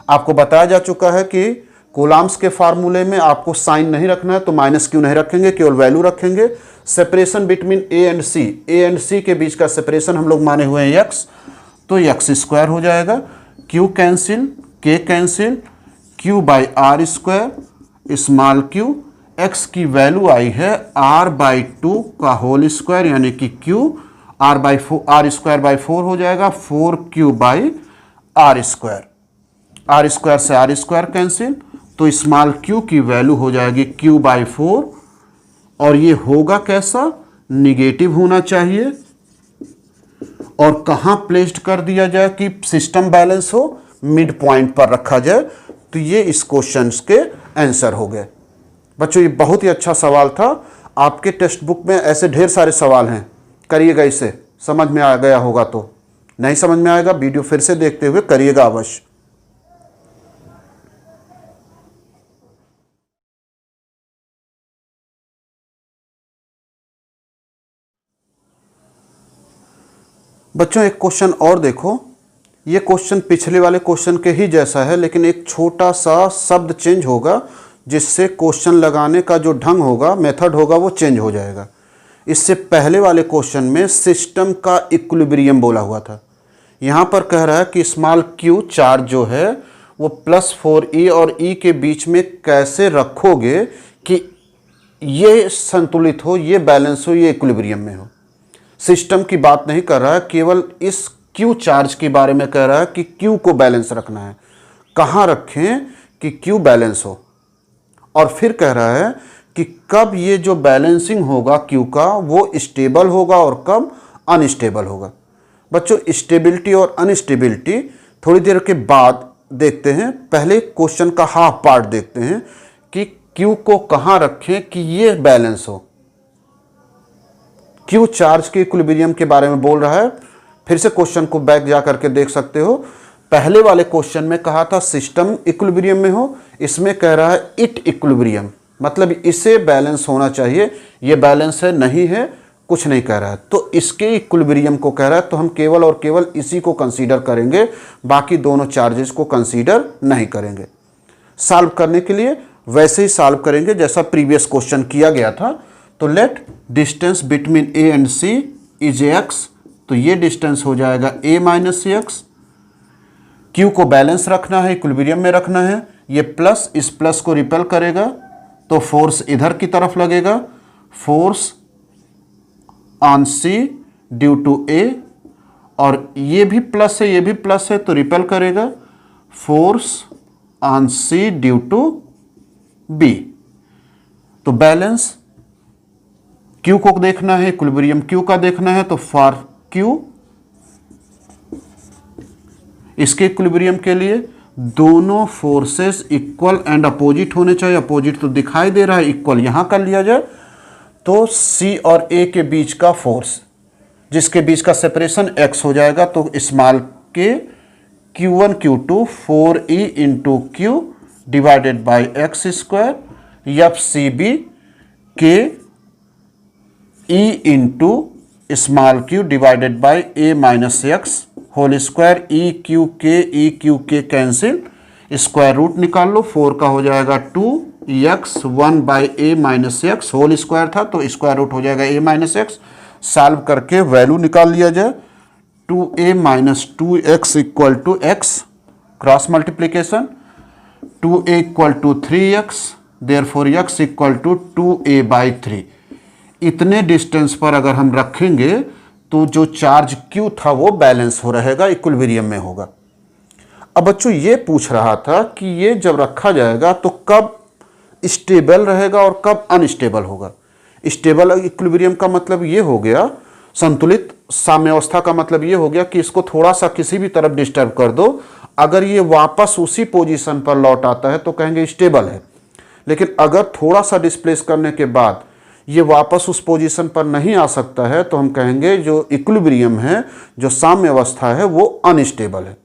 आपको बताया जा चुका है कि कूलॉम्स के फार्मूले में आपको साइन नहीं रखना है, तो माइनस q नहीं रखेंगे, केवल वैल्यू रखेंगे। Separation between A and C के बीच का सेपरेशन हम लोग माने हुए हैं x, तो x स्क्वायर हो जाएगा, q cancel, k cancel, q by are square small q, x की वैल्यू आई है r बाई 2 का होल स्क्वायर यानी कि q, आर स्क्वायर बाई 4 हो जाएगा, 4 by are square, r square से आर स्क्वायर कैंसिल, तो स्मॉल क्यू की वैल्यू हो जाएगी क्यू बाई 4, और ये होगा कैसा, निगेटिव होना चाहिए, और कहाँ प्लेस्ड कर दिया जाए कि सिस्टम बैलेंस हो, मिड पॉइंट पर रखा जाए। तो ये इस क्वेश्चन के आंसर हो गए। बच्चों ये बहुत ही अच्छा सवाल था, आपके टेक्स्ट बुक में ऐसे ढेर सारे सवाल हैं, करिएगा, इसे समझ में आ गया होगा, तो नहीं समझ में आएगा वीडियो फिर से देखते हुए करिएगा अवश्य। बच्चों एक क्वेश्चन और देखो, ये क्वेश्चन पिछले वाले क्वेश्चन के ही जैसा है, लेकिन एक छोटा सा शब्द चेंज होगा, जिससे क्वेश्चन लगाने का जो ढंग होगा, मेथड होगा, वो चेंज हो जाएगा। इससे पहले वाले क्वेश्चन में सिस्टम का इक्विलिब्रियम बोला हुआ था, यहाँ पर कह रहा है कि स्मॉल क्यू चार्ज जो है वो +4e और e के बीच में कैसे रखोगे कि ये संतुलित हो, ये बैलेंस हो, ये इक्विलिब्रियम में हो। सिस्टम की बात नहीं कर रहा है, केवल इस क्यू चार्ज के बारे में कह रहा है कि क्यू को बैलेंस रखना है, कहाँ रखें कि क्यू बैलेंस हो। और फिर कह रहा है कि कब ये जो बैलेंसिंग होगा क्यू का वो स्टेबल होगा और कब अनस्टेबल होगा। बच्चों स्टेबिलिटी और अनस्टेबिलिटी थोड़ी देर के बाद देखते हैं, पहले क्वेश्चन का हाफ पार्ट देखते हैं कि क्यू को कहाँ रखें कि ये बैलेंस हो। क्यू चार्ज के इक्विलिब्रियम के बारे में बोल रहा है, फिर से क्वेश्चन को बैक जा करके देख सकते हो। पहले वाले क्वेश्चन में कहा था सिस्टम इक्विलिब्रियम में हो, इसमें कह रहा है इट इक्विलिब्रियम, मतलब इसे बैलेंस होना चाहिए, ये बैलेंस है नहीं है कुछ नहीं कह रहा है, तो इसके इक्विलिब्रियम को कह रहा है, तो हम केवल और केवल इसी को कंसीडर करेंगे, बाकी दोनों चार्जेस को कंसीडर नहीं करेंगे। सॉल्व करने के लिए वैसे ही सॉल्व करेंगे जैसा प्रीवियस क्वेश्चन किया गया था। तो let distance between A and C is x, तो ये डिस्टेंस हो जाएगा a माइनस एक्स। क्यू को बैलेंस रखना है, इक्विलिब्रियम में रखना है, ये प्लस इस प्लस को रिपेल करेगा तो फोर्स इधर की तरफ लगेगा, force on C due to A, और ये भी प्लस है ये भी प्लस है तो रिपेल करेगा, force on C due to B. तो बैलेंस क्यू को देखना है, इक्विलिब्रियम क्यू का देखना है, तो फॉर क्यू इसके इक्विलिब्रियम के लिए दोनों फोर्सेस इक्वल एंड अपोजिट होने चाहिए। अपोजिट तो दिखाई दे रहा है, इक्वल यहां कर लिया जाए तो सी और ए के बीच का फोर्स, जिसके बीच का सेपरेशन x हो जाएगा, तो स्मॉल के Q1 Q2 4e into q divided by x square, F C B K e into small q divided by a minus x whole square, e q K cancel, square root निकाल लो, 4 का हो जाएगा 2x 1 by a minus x whole square था तो square root हो जाएगा a minus x. Solve करके वैल्यू निकाल लिया जाए, 2a minus 2x equal to x, cross multiplication, 2a equal to 3x, therefore x equal to 2a by 3। इतने distance पर अगर हम रखेंगे तो जो चार्ज Q था वो बैलेंस हो रहेगा, इक्विलिब्रियम में होगा। अब बच्चों ये पूछ रहा था कि ये जब रखा जाएगा तो कब स्टेबल रहेगा और कब अनस्टेबल होगा। स्टेबल इक्विलिब्रियम का मतलब ये हो गया, संतुलित साम्यावस्था का मतलब ये हो गया कि इसको थोड़ा सा किसी भी तरफ डिस्टर्ब कर दो, अगर ये वापस उसी पोजीशन पर लौट आता है तो कहेंगे स्टेबल है, लेकिन अगर थोड़ा सा डिस्प्लेस करने के बाद ये वापस उस पोजीशन पर नहीं आ सकता है तो हम कहेंगे जो इक्विलिब्रियम है, जो साम्य अवस्था है, वो अनस्टेबल है।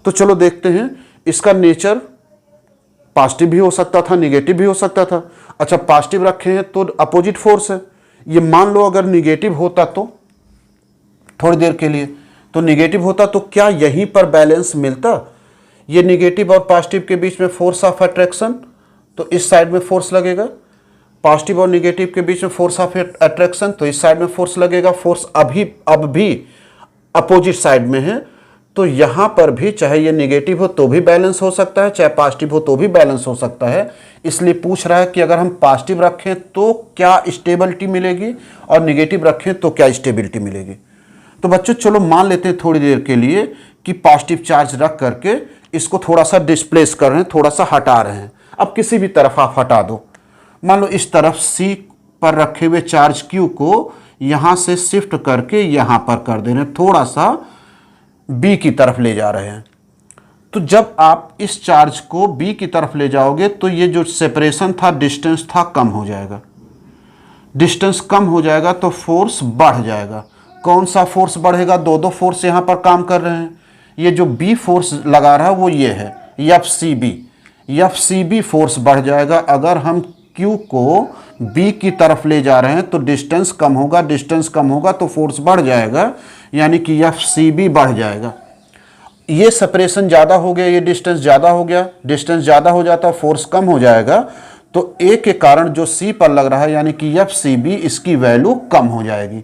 तो चलो देखते हैं, इसका नेचर पॉजिटिव भी हो सकता था, निगेटिव भी हो सकता था। अच्छा पॉजिटिव रखे हैं तो अपोजिट फोर्स है, ये मान लो अगर निगेटिव होता तो थोड़ी देर के लिए, तो निगेटिव होता तो क्या यहीं पर बैलेंस मिलता? ये निगेटिव और पॉजिटिव के बीच में फोर्स ऑफ अट्रैक्शन, तो इस साइड में फोर्स लगेगा, पॉजिटिव और निगेटिव के बीच में फोर्स ऑफ अट्रैक्शन, तो इस साइड में फोर्स लगेगा। फोर्स अब भी अपोजिट साइड में है तो यहाँ पर भी चाहे ये निगेटिव हो तो भी बैलेंस हो सकता है, चाहे पॉजिटिव हो तो भी बैलेंस हो सकता है। इसलिए पूछ रहा है कि अगर हम पॉजिटिव रखें तो क्या स्टेबिलिटी मिलेगी और निगेटिव रखें तो क्या स्टेबिलिटी मिलेगी। तो बच्चों चलो मान लेते हैं थोड़ी देर के लिए कि पॉजिटिव चार्ज रख करके इसको थोड़ा सा डिस्प्लेस कर रहे हैं, थोड़ा सा हटा रहे हैं। अब किसी भी तरफ आप हटा दो, मान लो इस तरफ C पर रखे हुए चार्ज Q को यहाँ से शिफ्ट करके यहाँ पर कर दे रहे हैं, थोड़ा सा B की तरफ ले जा रहे हैं। तो जब आप इस चार्ज को B की तरफ ले जाओगे तो ये जो सेपरेशन था, डिस्टेंस था, कम हो जाएगा। डिस्टेंस कम हो जाएगा तो फोर्स बढ़ जाएगा। कौन सा फोर्स बढ़ेगा? दो फोर्स यहाँ पर काम कर रहे हैं। ये जो B फोर्स लगा रहा है वो ये है FCB फोर्स बढ़ जाएगा। अगर हम Q को B की तरफ ले जा रहे हैं तो डिस्टेंस कम होगा, डिस्टेंस कम होगा तो फोर्स बढ़ जाएगा, यानी कि FCB बढ़ जाएगा। ये सेपरेशन ज़्यादा हो गया, ये डिस्टेंस ज़्यादा हो गया, डिस्टेंस ज़्यादा हो जाता है, फोर्स कम हो जाएगा, तो A के कारण जो C पर लग रहा है यानी कि FCB, इसकी वैल्यू कम हो जाएगी।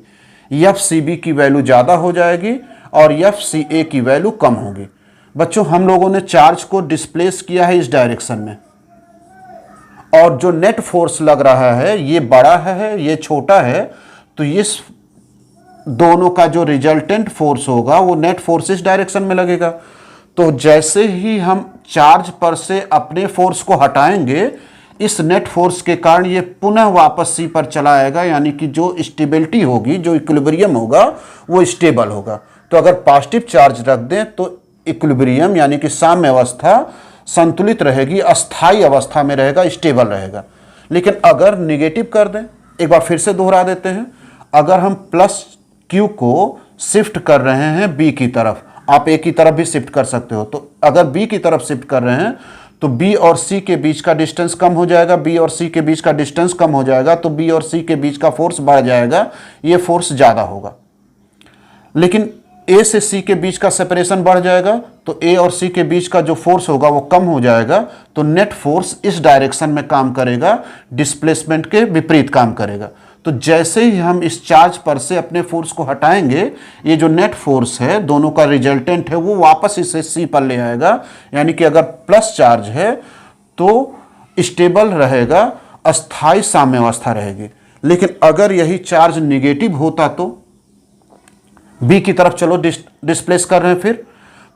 FCB की वैल्यू ज़्यादा हो जाएगी और FCA की वैल्यू कम होगी। बच्चों हम लोगों ने चार्ज को डिस्प्लेस किया है इस डायरेक्शन में, और जो नेट फोर्स लग रहा है ये बड़ा है, ये छोटा है, तो इस दोनों का जो रिजल्टेंट फोर्स होगा वो नेट फोर्स इस डायरेक्शन में लगेगा। तो जैसे ही हम चार्ज पर से अपने फोर्स को हटाएंगे, इस नेट फोर्स के कारण ये पुनः वापस C पर चला आएगा, यानी कि जो स्टेबिलिटी होगी, जो इक्विलिब्रियम होगा वो स्टेबल होगा। तो अगर पॉजिटिव चार्ज रख दें तो इक्विलिब्रियम यानी कि साम्य अवस्था संतुलित रहेगी, अस्थायी अवस्था में रहेगा, स्टेबल रहेगा। लेकिन अगर निगेटिव कर दें, एक बार फिर से दोहरा देते हैं, अगर हम प्लस Q को शिफ्ट कर रहे हैं B की तरफ, आप A की तरफ भी शिफ्ट कर सकते हो, तो अगर B की तरफ शिफ्ट कर रहे हैं तो B और C के बीच का डिस्टेंस कम हो जाएगा, B और C के बीच का डिस्टेंस कम हो जाएगा, तो B और C के बीच का फोर्स बढ़ जाएगा, ये फोर्स ज़्यादा होगा। लेकिन A से C के बीच का सेपरेशन बढ़ जाएगा तो A और C के बीच का जो फोर्स होगा वो कम हो जाएगा, तो नेट फोर्स इस डायरेक्शन में काम करेगा, डिस्प्लेसमेंट के विपरीत काम करेगा। तो जैसे ही हम इस चार्ज पर से अपने फोर्स को हटाएंगे, ये जो नेट फोर्स है दोनों का रिजल्टेंट है वो वापस इसे C पर ले आएगा, यानी कि अगर प्लस चार्ज है तो स्टेबल रहेगा, अस्थायी साम्यावस्था रहेगी। लेकिन अगर यही चार्ज निगेटिव होता तो B की तरफ चलो डिस्प्लेस कर रहे हैं फिर,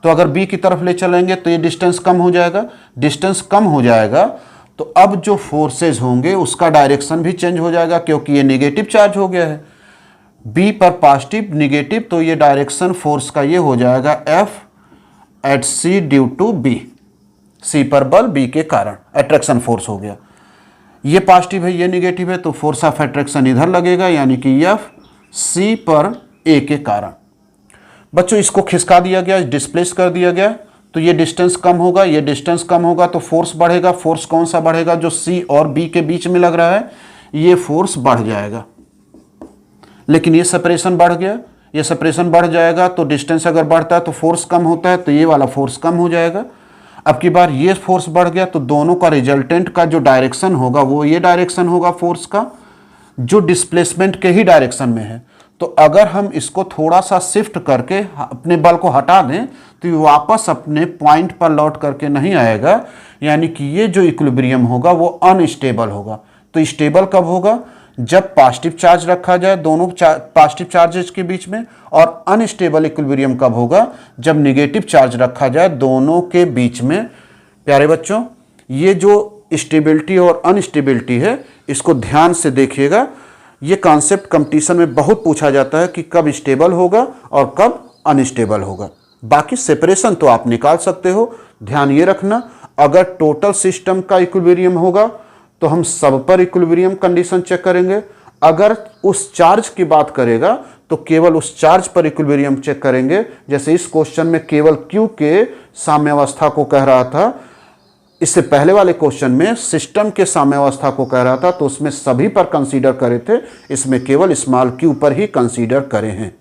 तो अगर B की तरफ ले चलेंगे तो ये डिस्टेंस कम हो जाएगा, डिस्टेंस कम हो जाएगा तो अब जो फोर्सेज होंगे उसका डायरेक्शन भी चेंज हो जाएगा, क्योंकि ये निगेटिव चार्ज हो गया है। B पर पॉजिटिव निगेटिव, तो ये डायरेक्शन फोर्स का ये हो जाएगा F at C due to B, C पर बल B के कारण अट्रैक्शन फोर्स हो गया। ये पॉजिटिव है, ये निगेटिव है, तो फोर्स ऑफ अट्रैक्शन इधर लगेगा, यानी कि F C पर A के कारण। बच्चों इसको खिसका दिया गया, डिस्प्लेस कर दिया गया, तो ये डिस्टेंस कम होगा, ये डिस्टेंस कम होगा तो फोर्स बढ़ेगा। फोर्स कौन सा बढ़ेगा? जो C और B के बीच में लग रहा है ये फोर्स बढ़ जाएगा। लेकिन ये सेपरेशन बढ़ गया, ये सेपरेशन बढ़ जाएगा तो डिस्टेंस अगर बढ़ता है तो फोर्स कम होता है, तो ये वाला फोर्स कम हो जाएगा। अब की बार ये फोर्स बढ़ गया तो दोनों का रिजल्टेंट का जो डायरेक्शन होगा वो ये डायरेक्शन होगा फोर्स का, जो डिस्प्लेसमेंट के ही डायरेक्शन में है। तो अगर हम इसको थोड़ा सा शिफ्ट करके अपने बल को हटा दें तो ये वापस अपने पॉइंट पर लौट करके नहीं आएगा, यानी कि ये जो इक्विलिब्रियम होगा वो अनस्टेबल होगा। तो स्टेबल कब होगा? जब पॉजिटिव चार्ज रखा जाए दोनों पॉजिटिव चार्जेस के बीच में, और अनस्टेबल इक्विलिब्रियम कब होगा? जब निगेटिव चार्ज रखा जाए दोनों के बीच में। प्यारे बच्चों ये जो स्टेबिलिटी और अनस्टेबिलिटी है इसको ध्यान से देखिएगा, ये कॉन्सेप्ट कंपटीशन में बहुत पूछा जाता है कि कब स्टेबल होगा और कब अनस्टेबल होगा। बाकी सेपरेशन तो आप निकाल सकते हो। ध्यान ये रखना, अगर टोटल सिस्टम का इक्विलिब्रियम होगा तो हम सब पर इक्विलिब्रियम कंडीशन चेक करेंगे। अगर उस चार्ज की बात करेगा तो केवल उस चार्ज पर इक्विलिब्रियम चेक करेंगे। जैसे इस क्वेश्चन में केवल Q के साम्यावस्था को कह रहा था, इससे पहले वाले क्वेश्चन में सिस्टम के साम्यावस्था को कह रहा था, तो उसमें सभी पर कंसीडर करे थे, इसमें केवल स्मॉल Q पर ही कंसीडर करे हैं।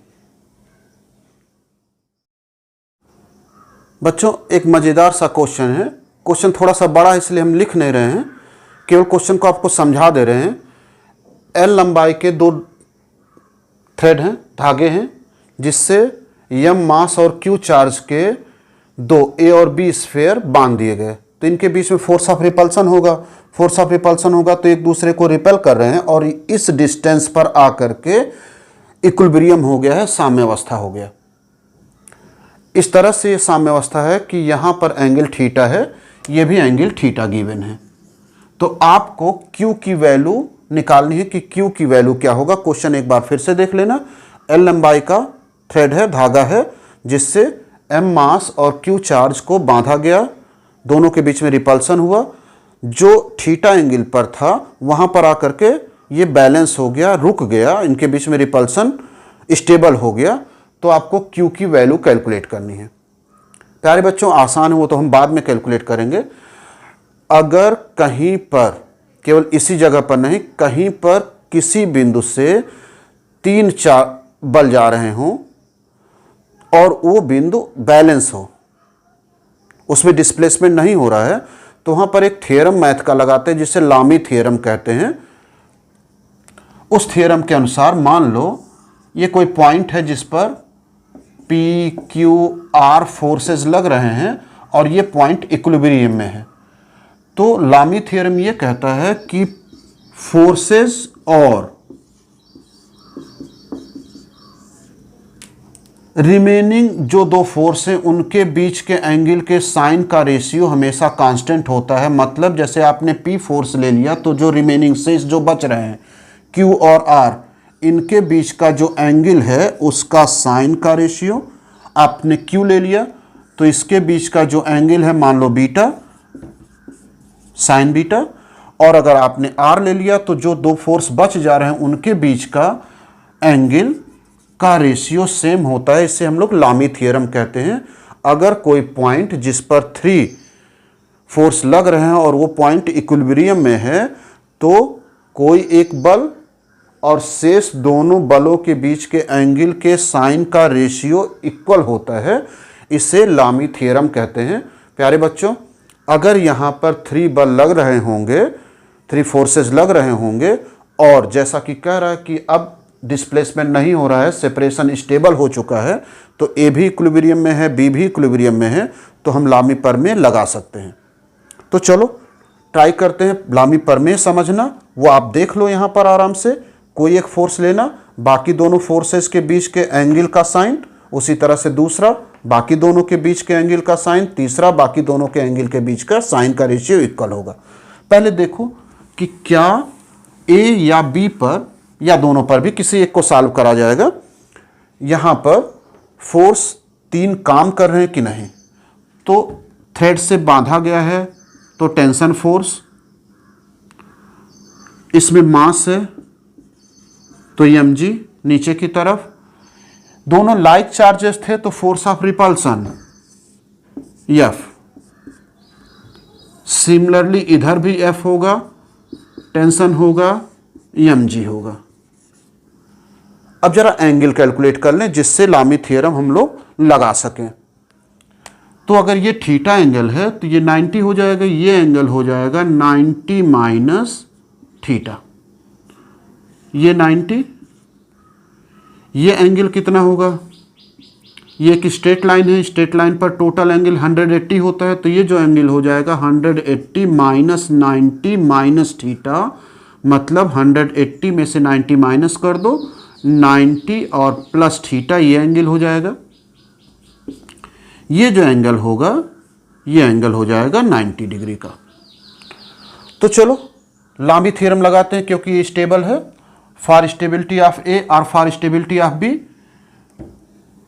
बच्चों एक मजेदार सा क्वेश्चन है, क्वेश्चन थोड़ा सा बड़ा है इसलिए हम लिख नहीं रहे हैं, केवल क्वेश्चन को आपको समझा दे रहे हैं। L लंबाई के दो थ्रेड हैं, धागे हैं, जिससे m मास और q चार्ज के दो a और b स्फीयर बांध दिए गए, तो इनके बीच में फोर्स ऑफ रिपल्सन होगा। फोर्स ऑफ रिपल्सन होगा तो एक दूसरे को रिपेल कर रहे हैं और इस डिस्टेंस पर आकर के इक्विलिब्रियम हो गया है, साम्यावस्था हो गया। इस तरह से ये साम्यावस्था है कि यहाँ पर एंगल थीटा है, ये भी एंगल थीटा गिवन है। तो आपको Q की वैल्यू निकालनी है कि Q की वैल्यू क्या होगा। क्वेश्चन एक बार फिर से देख लेना। L लंबाई का थ्रेड है, धागा है, जिससे M मास और Q चार्ज को बांधा गया, दोनों के बीच में रिपल्सन हुआ। जो थीटा एंगल पर था वहाँ पर आकर के ये बैलेंस हो गया, रुक गया, इनके बीच में रिपल्सन स्टेबल हो गया। तो आपको Q की वैल्यू कैलकुलेट करनी है। प्यारे बच्चों, आसान है, वो तो हम बाद में कैलकुलेट करेंगे। अगर कहीं पर, केवल इसी जगह पर नहीं, कहीं पर किसी बिंदु से 3-4 बल जा रहे हों और वो बिंदु बैलेंस हो, उसमें डिस्प्लेसमेंट नहीं हो रहा है, तो वहाँ पर एक थ्योरम मैथ का लगाते हैं जिसे लामी थ्योरम कहते हैं। उस थ्योरम के अनुसार मान लो ये कोई पॉइंट है जिस पर PQR फोर्सेस लग रहे हैं और ये पॉइंट इक्विलिब्रियम में है। तो लामी थ्योरम ये कहता है कि फोर्सेस और रिमेनिंग जो दो फोर्स हैं उनके बीच के एंगल के साइन का रेशियो हमेशा कांस्टेंट होता है। मतलब जैसे आपने P फोर्स ले लिया तो जो रिमेनिंग शेष जो बच रहे हैं Q और R, इनके बीच का जो एंगल है उसका साइन का रेशियो, आपने Q ले लिया तो इसके बीच का जो एंगल है मान लो बीटा, साइन बीटा, और अगर आपने R ले लिया तो जो दो फोर्स बच जा रहे हैं उनके बीच का एंगल का रेशियो सेम होता है। इसे हम लोग लामी थ्योरम कहते हैं। अगर कोई पॉइंट जिस पर 3 फोर्स लग रहे हैं और वो पॉइंट इक्विलिब्रियम में है, तो कोई एक बल और शेष दोनों बलों के बीच के एंगल के साइन का रेशियो इक्वल होता है। इसे लामी थ्योरम कहते हैं। प्यारे बच्चों, अगर यहाँ पर 3 बल लग रहे होंगे, 3 फोर्सेस लग रहे होंगे, और जैसा कि कह रहा है कि अब डिस्प्लेसमेंट नहीं हो रहा है, सेपरेशन स्टेबल हो चुका है, तो ए भी इक्विलिब्रियम में है, बी भी इक्विलिब्रियम में है, तो हम लामी प्रमेय लगा सकते हैं। तो चलो ट्राई करते हैं लामी प्रमेय समझना। वो आप देख लो यहाँ पर आराम से। कोई एक फोर्स लेना, बाकी दोनों फोर्सेस के बीच के एंगल का साइन, उसी तरह से दूसरा, बाकी दोनों के बीच के एंगल का साइन, तीसरा, बाकी दोनों के एंगल के बीच का साइन का रेशियो इक्वल होगा। पहले देखो कि क्या ए या बी पर या दोनों पर भी किसी एक को सॉल्व करा जाएगा। यहाँ पर फोर्स 3 काम कर रहे हैं कि नहीं। तो थ्रेड से बांधा गया है तो टेंशन फोर्स, इसमें मास है तो mg नीचे की तरफ, दोनों लाइक चार्जेस थे तो force of repulsion F, similarly इधर भी F होगा, टेंशन होगा, mg होगा। अब जरा एंगल कैलकुलेट कर लें जिससे लामी थ्योरम हम लोग लगा सकें। तो अगर ये थीटा एंगल है तो ये 90 हो जाएगा, ये एंगल हो जाएगा 90 माइनस थीटा, ये 90, ये एंगल कितना होगा, ये एक स्ट्रेट लाइन है, स्ट्रेट लाइन पर टोटल एंगल 180 होता है, तो ये जो एंगल हो जाएगा 180 माइनस 90 माइनस थीटा, मतलब 180 में से 90 माइनस कर दो, 90 और प्लस थीटा, ये एंगल हो जाएगा। ये जो एंगल होगा ये एंगल हो जाएगा 90 डिग्री का। तो चलो लामी थ्योरम लगाते हैं, क्योंकि ये स्टेबल है। फॉर स्टेबिलिटी ऑफ ए और for stability of B,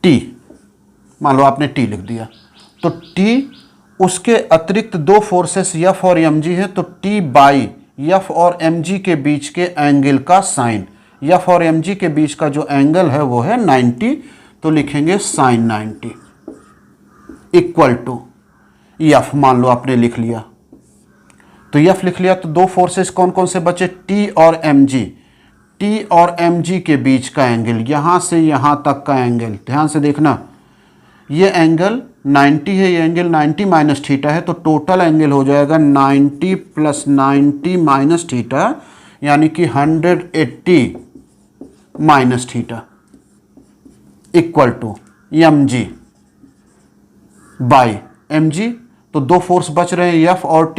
T, मान लो आपने टी लिख दिया, तो टी उसके अतिरिक्त दो फोर्सेस F और mg है, तो टी बाई F और mg के बीच के एंगल का साइन, F और mg के बीच का जो एंगल है वो है 90, तो लिखेंगे साइन 90 इक्वल टू F, मान लो आपने लिख लिया, तो F लिख लिया, तो दो फोर्सेस कौन कौन से बचे, T और mg, T और mg के बीच का एंगल, यहाँ से यहाँ तक का एंगल, ध्यान से देखना, ये एंगल 90 है, ये एंगल 90 माइनस थीटा है, तो टोटल एंगल हो जाएगा 90 प्लस 90 माइनस थीटा, यानी कि 180 minus theta equal to mg by mg। तो दो फोर्स बच रहे हैं F और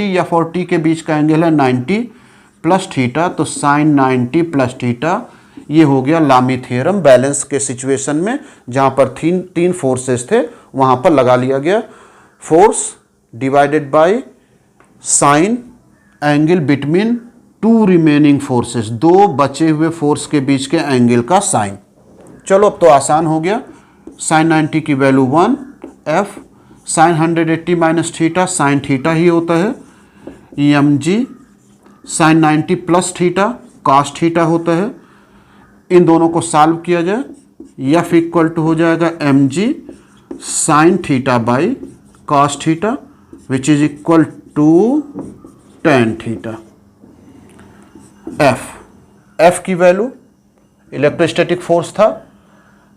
T के बीच का एंगल है 90 प्लस थीटा, तो साइन 90 प्लस थीटा। ये हो गया लामी थ्योरम। बैलेंस के सिचुएशन में जहाँ पर तीन फोर्सेस थे वहाँ पर लगा लिया गया। Force divided by sine angle between two remaining forces, दो बचे हुए फोर्स के बीच के एंगल का साइन। चलो अब तो आसान हो गया। साइन 90 की value 1, F sine 180 minus theta, sine theta ही होता है, mg sine 90 plus theta cos theta होता है। इन दोनों को सॉल्व किया जाए, F इक्वल टू हो जाएगा mg sine theta by cos theta which is equal to tan theta. F की वैल्यू इलेक्ट्रोस्टैटिक फोर्स था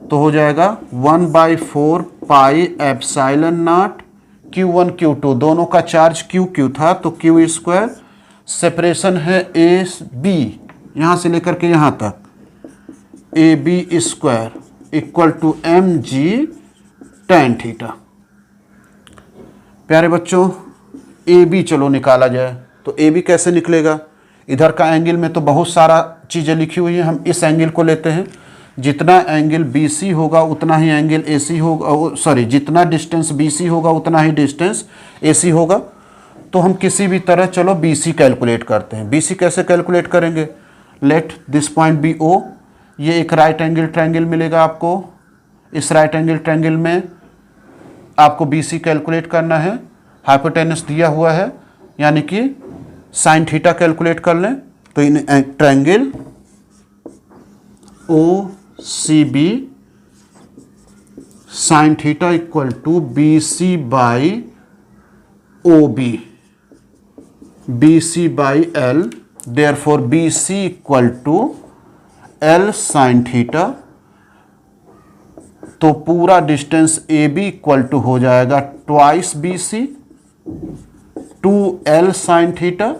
तो हो जाएगा 1/4 pi epsilon naught Q1 Q2, दोनों का चार्ज Q था तो Q स्क्वायर, सेपरेशन है ए बी यहाँ से लेकर के यहाँ तक, A B square equal to mg tan theta. प्यारे बच्चों ए बी चलो निकाला जाए, तो ए बी कैसे निकलेगा? इधर का एंगल में तो बहुत सारा चीज़ें लिखी हुई है, हम इस एंगल को लेते हैं। जितना एंगल BC होगा उतना ही एंगल AC होगा, सॉरी जितना डिस्टेंस BC होगा उतना ही डिस्टेंस AC होगा। तो हम किसी भी तरह चलो BC कैलकुलेट करते हैं। BC कैसे कैलकुलेट करेंगे? Let this point be O, ये एक राइट एंगल ट्रायंगल मिलेगा आपको। इस राइट एंगल ट्रायंगल में आपको BC कैलकुलेट करना है। हाइपोटेनस दिया हुआ है, यानी कि साइन थीटा कैलकुलेट कर लें। तो in triangle OCB sine theta equal to BC by OB, BC by L, therefore BC equal to L sine theta. तो पूरा डिस्टेंस AB इक्वल टू हो जाएगा twice BC 2L sine theta.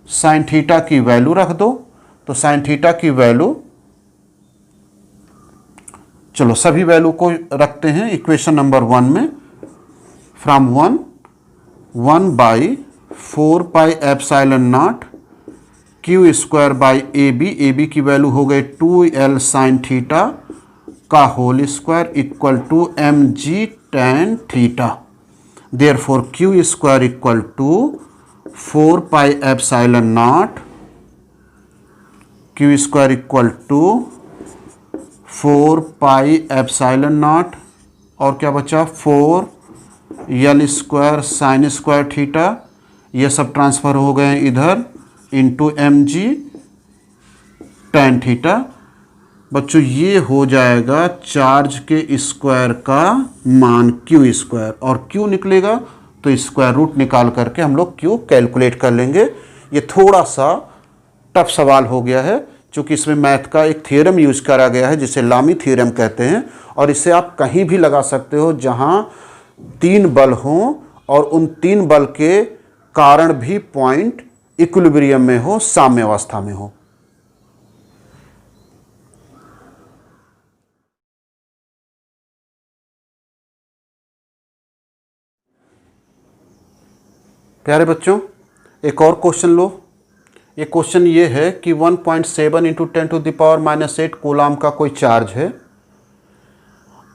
Sine theta की value रख दो, तो sign theta की value, चलो सभी वैल्यू को रखते हैं इक्वेशन नंबर 1 में। From 1/4 pi epsilon naught Q square by AB की वैल्यू हो गई 2L साइन थीटा का whole square equal to mg tan theta. Therefore Q square equal to 4 pi epsilon naught, Q square equal to 4 pi epsilon naught, और क्या बचा 4L square sine square theta, ये सब transfer हो गए इधर into mg tan theta. बच्चों ये हो जाएगा चार्ज के स्क्वायर का मान Q स्क्वायर, और Q निकलेगा तो स्क्वायर रूट निकाल करके हम लोग Q कैलकुलेट कर लेंगे। ये थोड़ा सा टफ सवाल हो गया है क्योंकि इसमें मैथ का एक थ्योरम यूज करा गया है जिसे लामी थ्योरम कहते हैं, और इसे आप कहीं भी लगा सकते हो जहां 3 बल हों और उन 3 बल के कारण भी पॉइंट इक्विलिब्रियम में हो, साम्य अवस्था में हो। प्यारे बच्चों एक और क्वेश्चन लो। ये क्वेश्चन ये है कि 1.7 इंटू 10⁻⁻8 कूलाम का कोई चार्ज है।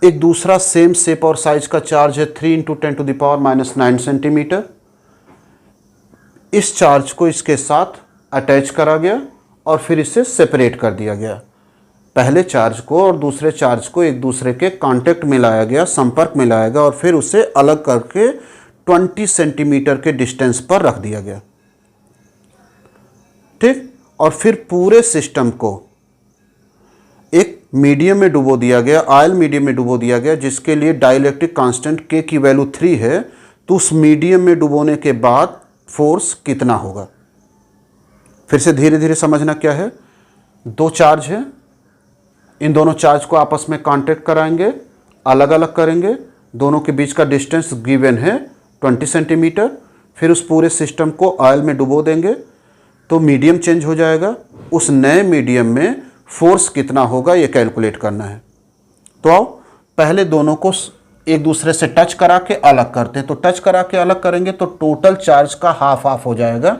एक दूसरा सेम शेप और साइज का चार्ज है 3 इंटू 10⁻⁹ सेंटीमीटर। इस चार्ज को इसके साथ अटैच करा गया और फिर इसे सेपरेट कर दिया गया। पहले चार्ज को और दूसरे चार्ज को एक दूसरे के कांटेक्ट में लाया गया, संपर्क में लाया गया, और फिर उसे अलग करके 20 सेंटीमीटर के डिस्टेंस पर रख दिया गया। ठीक, और फिर पूरे सिस्टम को एक मीडियम में डुबो दिया गया, ऑयल मीडियम में डुबो दिया गया, जिसके लिए डाइलेक्ट्रिक कांस्टेंट K की वैल्यू 3 है। तो उस मीडियम में डुबोने के बाद फोर्स कितना होगा? फिर से धीरे धीरे समझना क्या है। 2 चार्ज है, इन दोनों चार्ज को आपस में कांटेक्ट कराएंगे, अलग अलग करेंगे, दोनों के बीच का डिस्टेंस गिवन है 20 सेंटीमीटर। फिर उस पूरे सिस्टम को ऑयल में डुबो देंगे तो मीडियम चेंज हो जाएगा। उस नए मीडियम में फोर्स कितना होगा ये कैलकुलेट करना है। तो आओ पहले दोनों को एक दूसरे से टच करा के अलग करते हैं। तो टच करा के अलग करेंगे तो टोटल चार्ज का हाफ हाफ हो जाएगा।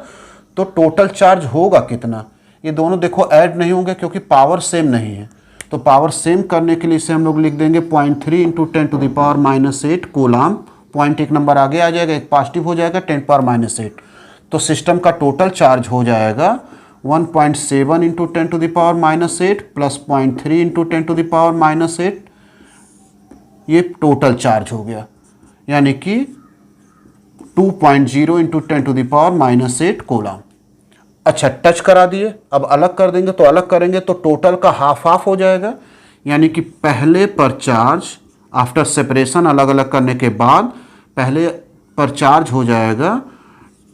तो टोटल चार्ज होगा कितना, ये दोनों देखो ऐड नहीं होंगे क्योंकि पावर सेम नहीं है। तो पावर सेम करने के लिए इसे हम लोग लिख देंगे 0.3 इंटू 10⁻⁸ कूलाम। पॉइंट एक नंबर आगे आ जाएगा, एक पॉजिटिव हो जाएगा 10⁻⁸। तो सिस्टम का टोटल चार्ज हो जाएगा 1.7 इंटू 10⁻⁸ प्लस 0.3 इंटू 10⁻⁸। ये टोटल चार्ज हो गया, यानी कि 2.0 इंटू 10⁻⁸ कूलाम। अच्छा, टच करा दिए, अब अलग कर देंगे। तो अलग करेंगे तो टोटल का हाफ हाफ हो जाएगा, यानी कि पहले पर चार्ज आफ्टर सेपरेशन, अलग अलग करने के बाद पहले पर चार्ज हो जाएगा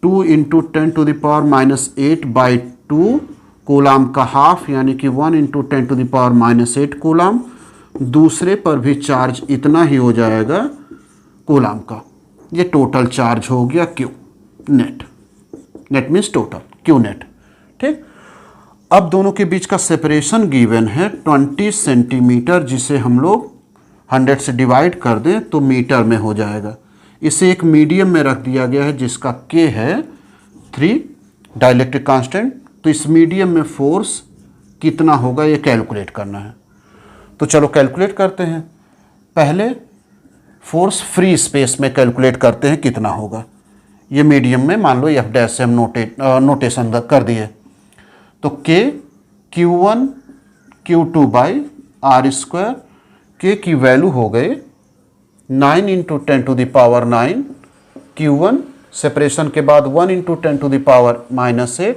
2 इंटू 10⁻⁸/2 कूलाम का हाफ, यानी कि 1 इंटू 10⁻⁸ कूलाम। दूसरे पर भी चार्ज इतना ही हो जाएगा कूलाम का। ये टोटल चार्ज हो गया Q net. Net means total, Q net. ठीक, अब दोनों के बीच का सेपरेशन गिवन है 20 सेंटीमीटर, जिसे हम लोग 100 से डिवाइड कर दें तो मीटर में हो जाएगा। इसे एक मीडियम में रख दिया गया है जिसका के है 3 डाइलेक्ट्रिक कांस्टेंट। तो इस मीडियम में फोर्स कितना होगा ये कैलकुलेट करना है। तो चलो कैलकुलेट करते हैं। पहले फोर्स फ्री स्पेस में कैलकुलेट करते हैं कितना होगा। ये मीडियम में मान लो एफ डैश से हम नोटेशन कर दिए। तो के Q1 Q2 by are square. के की वैल्यू हो गए 9 इंटू 10⁻⁹ Q1 सेपरेशन के बाद 1 इंटू 10⁻⁸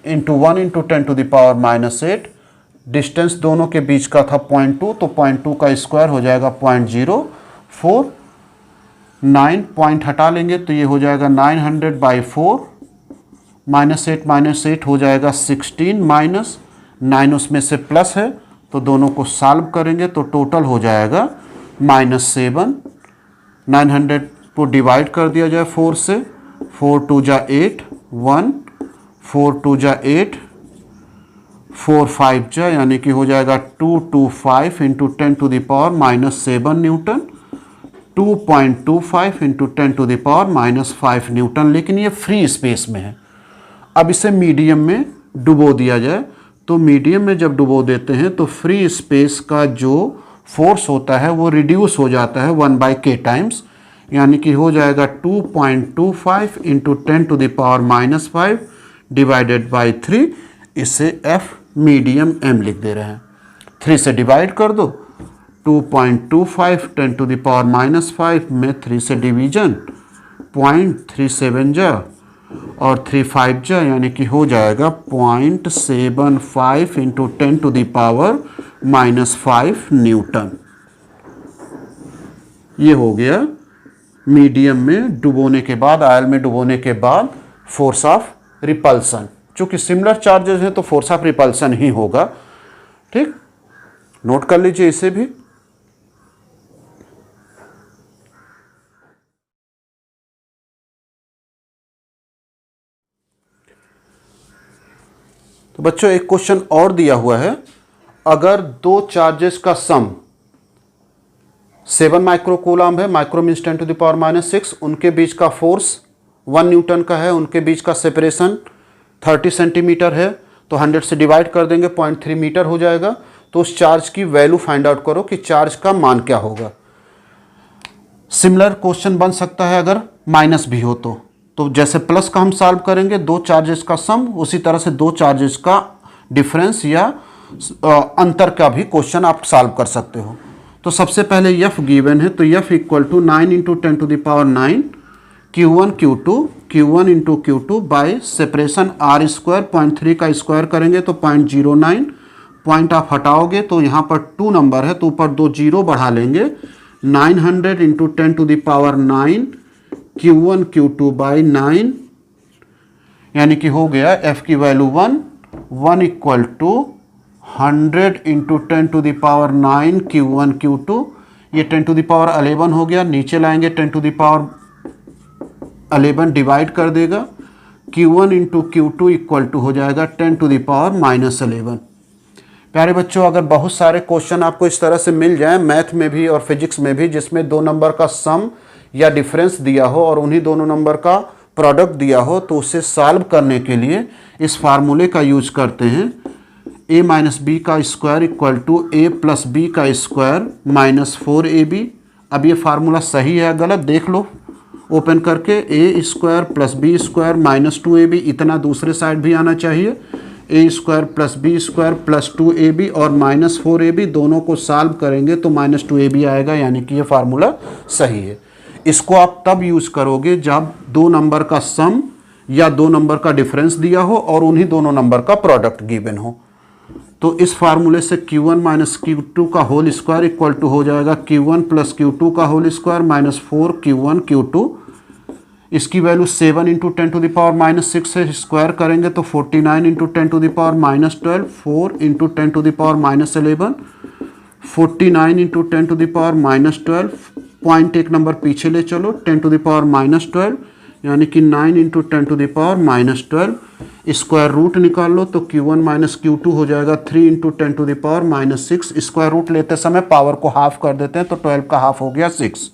इंटू 1 इंटू 10⁻⁸। डिस्टेंस दोनों के बीच का था 0.2, तो 0.2 का स्क्वायर हो जाएगा 0.04। 9 पॉइंट हटा लेंगे तो ये हो जाएगा 900/4 -8 हो जाएगा 16 माइनस 9 उसमें से प्लस है, तो दोनों को सॉल्व करेंगे तो टोटल हो जाएगा -7। 900 को डिवाइड कर दिया जाए 4 से, 4 2 जा 8 1, 4 2 जा 8, 4 5 जा, यानी कि हो जाएगा 225 इंटू 10⁻⁻7 न्यूटन। 2.25 into 10⁻⁻5 Newton. लेकिन ये फ्री स्पेस में है। अब इसे मीडियम में डुबो दिया जाए, तो मीडियम में जब डुबो देते हैं तो फ्री स्पेस का जो फोर्स होता है वो रिड्यूस हो जाता है 1/k टाइम्स, यानी कि हो जाएगा 2.25 इंटू 10⁻⁻5 डिवाइडेड बाई 3। इसे F मीडियम M लिख दे रहे हैं। 3 से डिवाइड कर दो, 2.25 10⁻⁻5 में 3 से डिवीजन 0.37 जा और 3 5 जा, यानी कि हो जाएगा 0.75 इंटू 10⁻⁻5 न्यूटन। ये हो गया मीडियम में डुबोने के बाद, आयल में डुबोने के बाद फोर्स ऑफ रिपल्सन। चूंकि सिमिलर चार्जेस हैं तो फोर्स ऑफ रिपल्सन ही होगा। ठीक, नोट कर लीजिए इसे भी। तो बच्चों एक क्वेश्चन और दिया हुआ है, अगर दो चार्जेस का सम 7 माइक्रो कूलम है, माइक्रो मीन्स 10⁻⁻6, उनके बीच का फोर्स 1 न्यूटन का है, उनके बीच का सेपरेशन 30 सेंटीमीटर है, तो 100 से डिवाइड कर देंगे 0.3 मीटर हो जाएगा। तो उस चार्ज की वैल्यू फाइंड आउट करो कि चार्ज का मान क्या होगा। सिमिलर क्वेश्चन बन सकता है अगर माइनस भी हो तो जैसे प्लस का हम सॉल्व करेंगे दो चार्जेस का सम, उसी तरह से दो चार्जेस का डिफरेंस या अंतर का भी क्वेश्चन आप सॉल्व कर सकते हो। तो सबसे पहले F गिवन है, तो F equal to 9 into 10⁻9 Q1 Q1 into Q2 by separation R square 0.3 का स्क्वायर करेंगे तो 0.09। पॉइंट आप हटाओगे तो यहाँ पर 2 नंबर है तो ऊपर 2 जीरो बढ़ा लेंगे। 900 इंटू 10⁻9 Q1 Q2 बाई 9, यानी कि हो गया F की value 1 equal to 100 into 10⁻9 Q1 Q2। ये 10⁻11 हो गया, नीचे लाएंगे 10⁻11 डिवाइड कर देगा। Q1 into Q2 equal to हो जाएगा 10⁻11। प्यारे बच्चों, अगर बहुत सारे क्वेश्चन आपको इस तरह से मिल जाएं मैथ में भी और फिजिक्स में भी, जिसमें 2 नंबर का सम या डिफरेंस दिया हो और उन्हीं दोनों नंबर का प्रोडक्ट दिया हो, तो उसे सॉल्व करने के लिए इस फार्मूले का यूज करते हैं। a माइनस बी का square equal to a plus B का स्क्वायर माइनस 4ab। अब ये फार्मूला सही है गलत देख लो ओपन करके। a square plus B square minus 2ab, इतना दूसरे साइड भी आना चाहिए। a square plus B square plus 2ab और माइनस 4ab, दोनों को सॉल्व करेंगे तो माइनस 2ab आएगा, यानी कि ये फार्मूला सही है। इसको आप तब यूज़ करोगे जब 2 नंबर का सम या 2 नंबर का डिफरेंस दिया हो और उन्हीं दोनों नंबर का प्रोडक्ट गिवन हो। तो इस फार्मूले से Q1 माइनस Q2 का होल स्क्वायर इक्वल टू हो जाएगा Q1 प्लस Q2 का whole square minus 4Q1 Q2। इसकी value 7 into 10 to the power minus 6 से स्क्वायर करेंगे तो 49 into 10 to the power minus 12, 4 into 10 to the power minus 11, 49 into 10 to the power minus 12, point एक number पीछे ले चलो, 10 to the power minus 12, यानी कि 9 into 10 to the power minus 12। Square root निकाल लो तो Q1 माइनस Q2 हो जाएगा 3 into 10 to the power minus 6। Square root लेते समय पावर को हाफ कर देते हैं तो 12 का हाफ हो गया 6।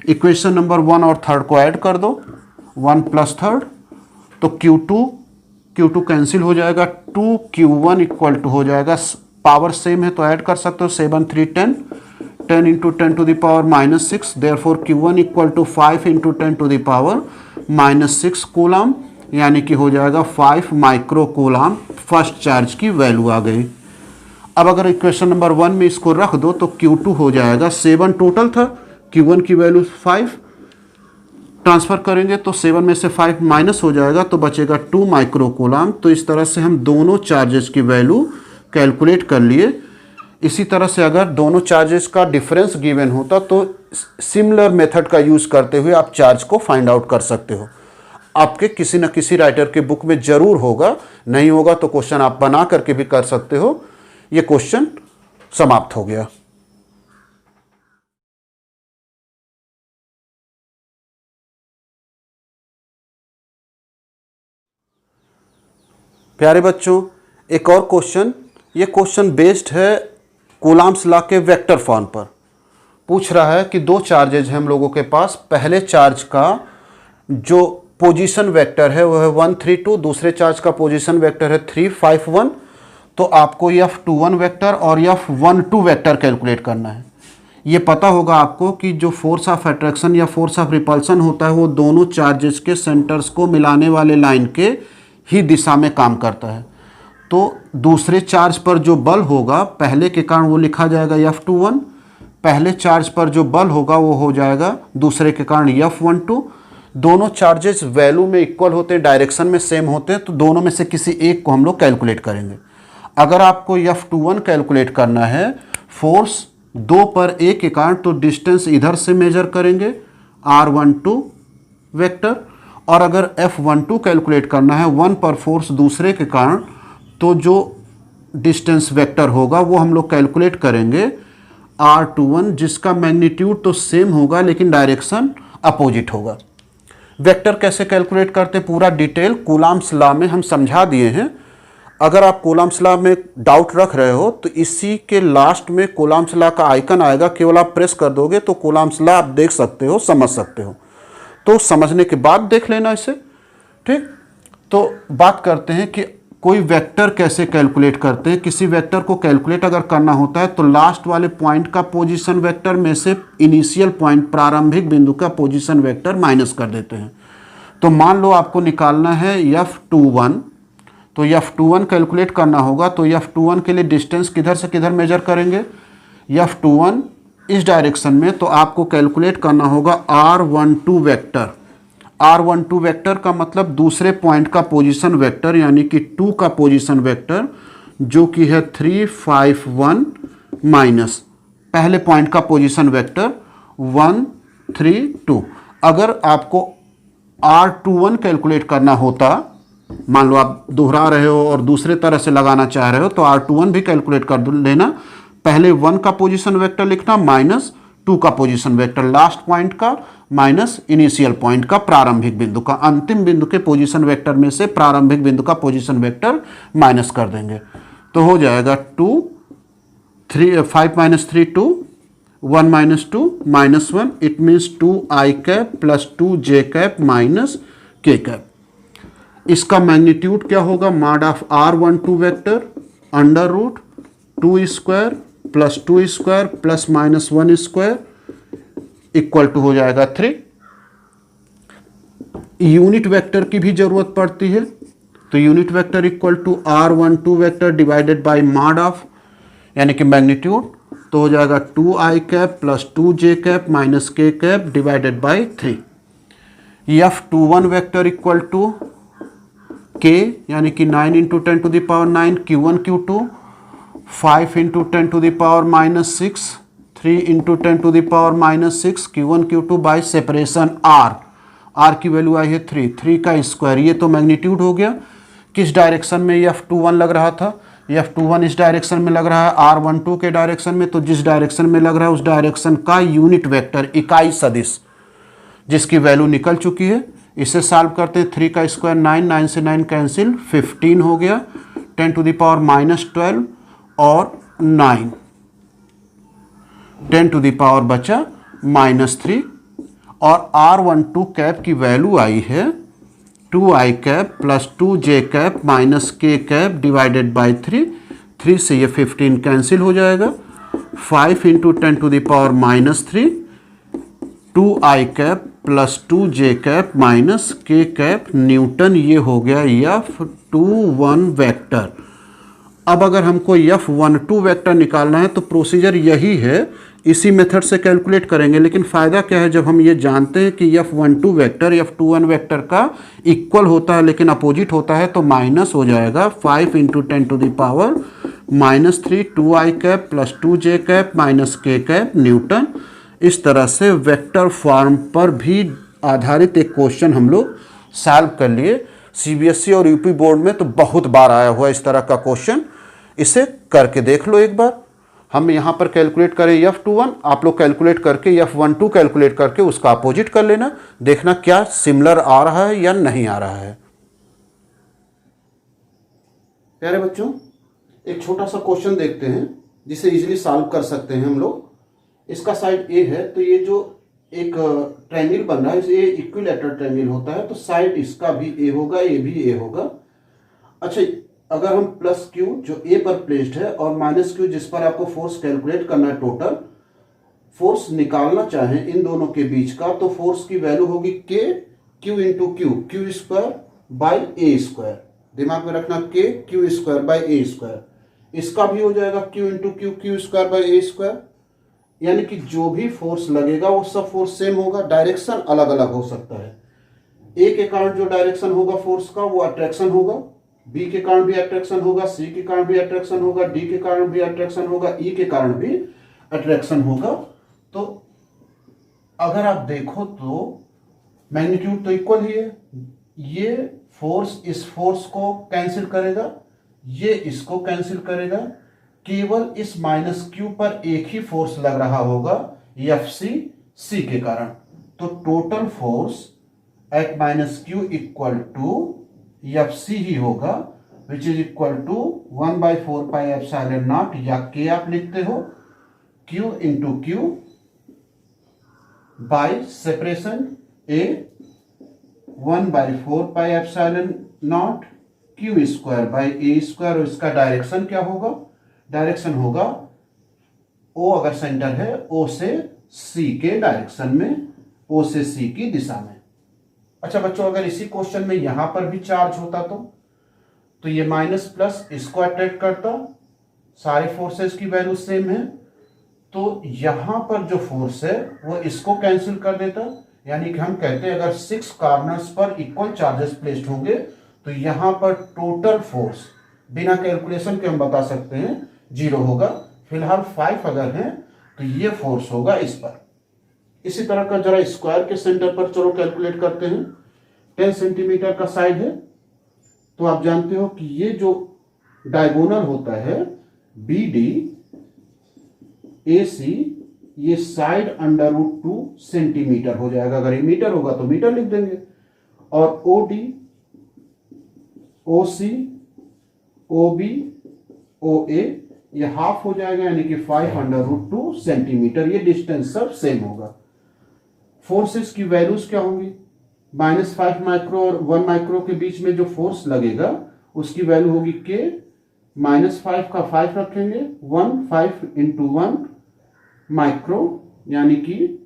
इक्वेशन नंबर 1 और 3 को ऐड कर दो, 1 प्लस 3 तो Q2 कैंसिल हो जाएगा, 2Q1 इक्वल टू हो जाएगा, पावर सेम है तो ऐड कर सकते हो, 7 3 10, 10 into 10 to the power minus 6, therefore Q1 equal to 5 into 10 to the power minus 6 coulomb, यानी कि हो जाएगा 5 माइक्रो कूलम। फर्स्ट चार्ज की वैल्यू आ गई। अब अगर इक्वेशन नंबर 1 में इसको रख दो तो Q2 हो जाएगा, 7 टोटल था, Q1 की वैल्यू 5, ट्रांसफर करेंगे तो 7 में से 5 माइनस हो जाएगा तो बचेगा 2 माइक्रो कूलम। तो इस तरह से हम दोनों चार्जेस की वैल्यू कैलकुलेट कर लिए। इसी तरह से अगर दोनों चार्जेस का डिफरेंस गिवन होता तो सिमिलर मेथड का यूज करते हुए आप चार्ज को फाइंड आउट कर सकते हो। आपके किसी न किसी राइटर के बुक में जरूर होगा, नहीं होगा तो क्वेश्चन आप बना करके भी कर सकते हो। ये क्वेश्चन समाप्त हो गया। प्यारे बच्चों, एक और क्वेश्चन, ये क्वेश्चन बेस्ड है कूलम्ब्स लॉ के वेक्टर फॉर्म पर। पूछ रहा है कि 2 चार्जेज हैं हम लोगों के पास, पहले चार्ज का जो पोजीशन वेक्टर है वो है 1 3 2, दूसरे चार्ज का पोजीशन वेक्टर है 3 5 1। तो आपको F21 वेक्टर और F12 वेक्टर कैलकुलेट करना है। ये पता होगा आपको कि जो फोर्स ऑफ अट्रैक्शन या फोर्स ऑफ रिपल्सन होता है वो दोनों चार्जेस के सेंटर्स को मिलाने वाले लाइन के ही दिशा में काम करता है। तो दूसरे चार्ज पर जो बल होगा पहले के कारण वो लिखा जाएगा F21, पहले चार्ज पर जो बल होगा वो हो जाएगा दूसरे के कारण F12। दोनों चार्जेस वैल्यू में इक्वल होते हैं, डायरेक्शन में सेम होते हैं, तो दोनों में से किसी एक को हम लोग कैलकुलेट करेंगे। अगर आपको F21 कैलकुलेट करना है फोर्स 2 पर A के कारण, तो डिस्टेंस इधर से मेजर करेंगे R12 वेक्टर, और अगर F12 कैलकुलेट करना है 1 पर फोर्स दूसरे के कारण, तो जो डिस्टेंस वेक्टर होगा वो हम लोग कैलकुलेट करेंगे R21, जिसका मैग्नीट्यूड तो सेम होगा लेकिन डायरेक्शन अपोजिट होगा। वेक्टर कैसे कैलकुलेट करते पूरा डिटेल कूलम्ब्स लॉ में हम समझा दिए हैं। अगर आप कूलम्ब्स लॉ में डाउट रख रहे हो तो इसी के लास्ट में कूलम्ब्स लॉ का आइकन आएगा, केवल आप प्रेस कर दोगे तो कूलम्ब्स लॉ आप देख सकते हो, समझ सकते हो। तो समझने के बाद देख लेना इसे, ठीक। तो बात करते हैं कि कोई वेक्टर कैसे कैलकुलेट करते हैं। किसी वेक्टर को कैलकुलेट अगर करना होता है तो लास्ट वाले पॉइंट का पोजीशन वेक्टर में से इनिशियल पॉइंट प्रारंभिक बिंदु का पोजीशन वेक्टर माइनस कर देते हैं। तो मान लो आपको निकालना है F21, तो F21 कैलकुलेट करना होगा, तो F21 के लिए डिस्टेंस किधर से किधर मेजर करेंगे, F21 इस डायरेक्शन में, तो आपको कैलकुलेट करना होगा R12 वेक्टर। R12 वेक्टर का मतलब दूसरे पॉइंट का पोजीशन वेक्टर, यानी कि 2 का पोजीशन वेक्टर, जो कि है 3 5 1 माइनस पहले पॉइंट का पोजीशन वेक्टर 1 3 2। अगर आपको R21 कैलकुलेट करना होता, मान लो आप दोहरा रहे हो और दूसरे तरह से लगाना चाह रहे हो, तो R21 भी कैलकुलेट कर लेना। पहले 1 का पोजीशन वेक्टर लिखना माइनस 2 का पोजीशन वेक्टर लास्ट पॉइंट का माइनस इनिशियल पॉइंट का प्रारंभिक बिंदु का, अंतिम बिंदु के पोजीशन वेक्टर में से प्रारंभिक बिंदु का पोजीशन वेक्टर माइनस कर देंगे। तो हो जाएगा 5 minus 3 2, 1 minus 2 -1, it means 2i cap plus 2j cap minus k cap. इसका मैग्नीट्यूड क्या होगा? Mod of R12 vector under root 2 square plus 2 square plus minus 1 square equal to हो जाएगा 3। यूनिट वेक्टर की भी जरूरत पड़ती है, तो unit vector equal to R12 vector divided by mod of यानी कि मैग्नीट्यूड, तो हो जाएगा 2i cap plus 2j cap minus k cap divided by 3। F21 vector equal to k यानी कि 9 into 10 to the power 9, Q1 Q2 5 into 10 to the power minus 6, 3 into 10 to the power minus 6, Q1 Q2 by separation R की value आई है 3 का square. ये तो magnitude हो गया। किस डायरेक्शन में F21 लग रहा था? F21 इस डायरेक्शन में लग रहा है R12 के डायरेक्शन में, तो जिस डायरेक्शन में लग रहा है उस डायरेक्शन का यूनिट वेक्टर इकाई सदिश जिसकी वैल्यू निकल चुकी है, इसे सॉल्व करते हैं। 3 का स्क्वायर 9, 9 से 9 कैंसिल, 15 हो गया, 10 टू द पावर माइनस 12 और 9, 10 टू द पावर बचा -3 और R12 कैप की वैल्यू आई है 2i cap plus 2j cap minus k cap divided by 3 से ये 15 कैंसिल हो जाएगा, 5 into 10 to the power -3, 2i cap plus 2j cap minus k cap newton. ये हो गया F21 वेक्टर। अब अगर हमको F12 वेक्टर निकालना है तो प्रोसीजर यही है, इसी मेथड से कैलकुलेट करेंगे। लेकिन फ़ायदा क्या है, जब हम ये जानते हैं कि F12 वेक्टर F21 वेक्टर का इक्वल होता है लेकिन अपोजिट होता है, तो माइनस हो जाएगा 5 into 10 to the power -3, 2i cap plus 2j cap minus k cap newton. इस तरह से वेक्टर फॉर्म पर भी आधारित एक क्वेश्चन हम लोग सॉल्व कर लिए। CBSE और UP बोर्ड में तो बहुत बार आया हुआ इस तरह का क्वेश्चन, इसे करके देख लो एक बार। हम यहाँ पर कैलकुलेट करें F21, आप लोग कैलकुलेट करके F12 कैलकुलेट करके उसका अपोजिट कर लेना, देखना क्या सिमिलर आ रहा है या नहीं आ रहा है। प्यारे बच्चों, एक छोटा सा क्वेश्चन देखते हैं जिसे इजीली सॉल्व कर सकते हैं हम लोग। इसका साइड A है, तो ये जो एक ट्रायंगल बन रहा है ये इक्विलैटरल ट्रायंगल होता है, तो साइड इसका भी A होगा, ये भी A होगा। अच्छा, अगर हम प्लस Q जो A पर प्लेस्ड है और माइनस Q जिस पर आपको फोर्स कैलकुलेट करना है, टोटल फोर्स निकालना चाहें इन दोनों के बीच का, तो फोर्स की वैल्यू होगी K Q into Q square by A square. दिमाग में रखना Q square by A square. इसका भी हो जाएगा Q into Q square by A square. यानी कि जो भी फोर्स लगेगा वो सब फोर्स सेम होगा, डायरेक्शन अलग अलग हो सकता है। A के कारण जो डायरेक्शन होगा फोर्स का वो अट्रैक्शन होगा, B के कारण भी अट्रैक्शन होगा, C के कारण भी अट्रैक्शन होगा, D के कारण भी अट्रैक्शन होगा, E के कारण भी अट्रैक्शन होगा। तो अगर आप देखो तो मैग्नीट्यूड तो इक्वल ही है, ये फोर्स इस फोर्स को कैंसिल करेगा, ये इसको कैंसिल करेगा, केवल इस -Q पर एक ही फोर्स लग रहा होगा FC के कारण। तो total force at -Q equal to FC ही होगा, which is equal to 1/4 pi epsilon naught, या K आप लिखते हो Q into Q by separation A 1/4 pi epsilon naught Q square by A square. और इसका डायरेक्शन क्या होगा? डायरेक्शन होगा O अगर सेंटर है O से C के डायरेक्शन में, O से C की दिशा में। अच्छा बच्चों, अगर इसी क्वेश्चन में यहां पर भी चार्ज होता तो ये माइनस प्लस इसको अट्रैक्ट करता, सारे फोर्सेस की वैल्यू सेम है, तो यहां पर जो फोर्स है वो इसको कैंसिल कर देता। यानी कि हम कहते हैं अगर 6 कॉर्नर्स पर इक्वल चार्जेस प्लेस्ड होंगे तो यहां पर टोटल फोर्स बिना कैलकुलेशन के हम बता सकते हैं 0 होगा। फिलहाल 5 अगर है तो ये फोर्स होगा इस पर। इसी तरह का जरा स्क्वायर के सेंटर पर चलो कैलकुलेट करते हैं। 10 सेंटीमीटर का साइड है, तो आप जानते हो कि ये जो डायगोनल होता है BD AC, ये साइड अंडर रूट 2 सेंटीमीटर हो जाएगा। अगर ये मीटर होगा तो मीटर लिख देंगे। और OD OC OB ओ ए, ये हाफ हो जाएगा यानी कि 5√2 सेंटीमीटर। ये डिस्टेंस सब सेम होगा। फोर्सेस की वैल्यूज क्या होंगी? -5 माइक्रो और 1 माइक्रो के बीच में जो फोर्स लगेगा उसकी वैल्यू होगी के, -5 का 5 रखेंगे, 5 इंटू 1 माइक्रो यानी कि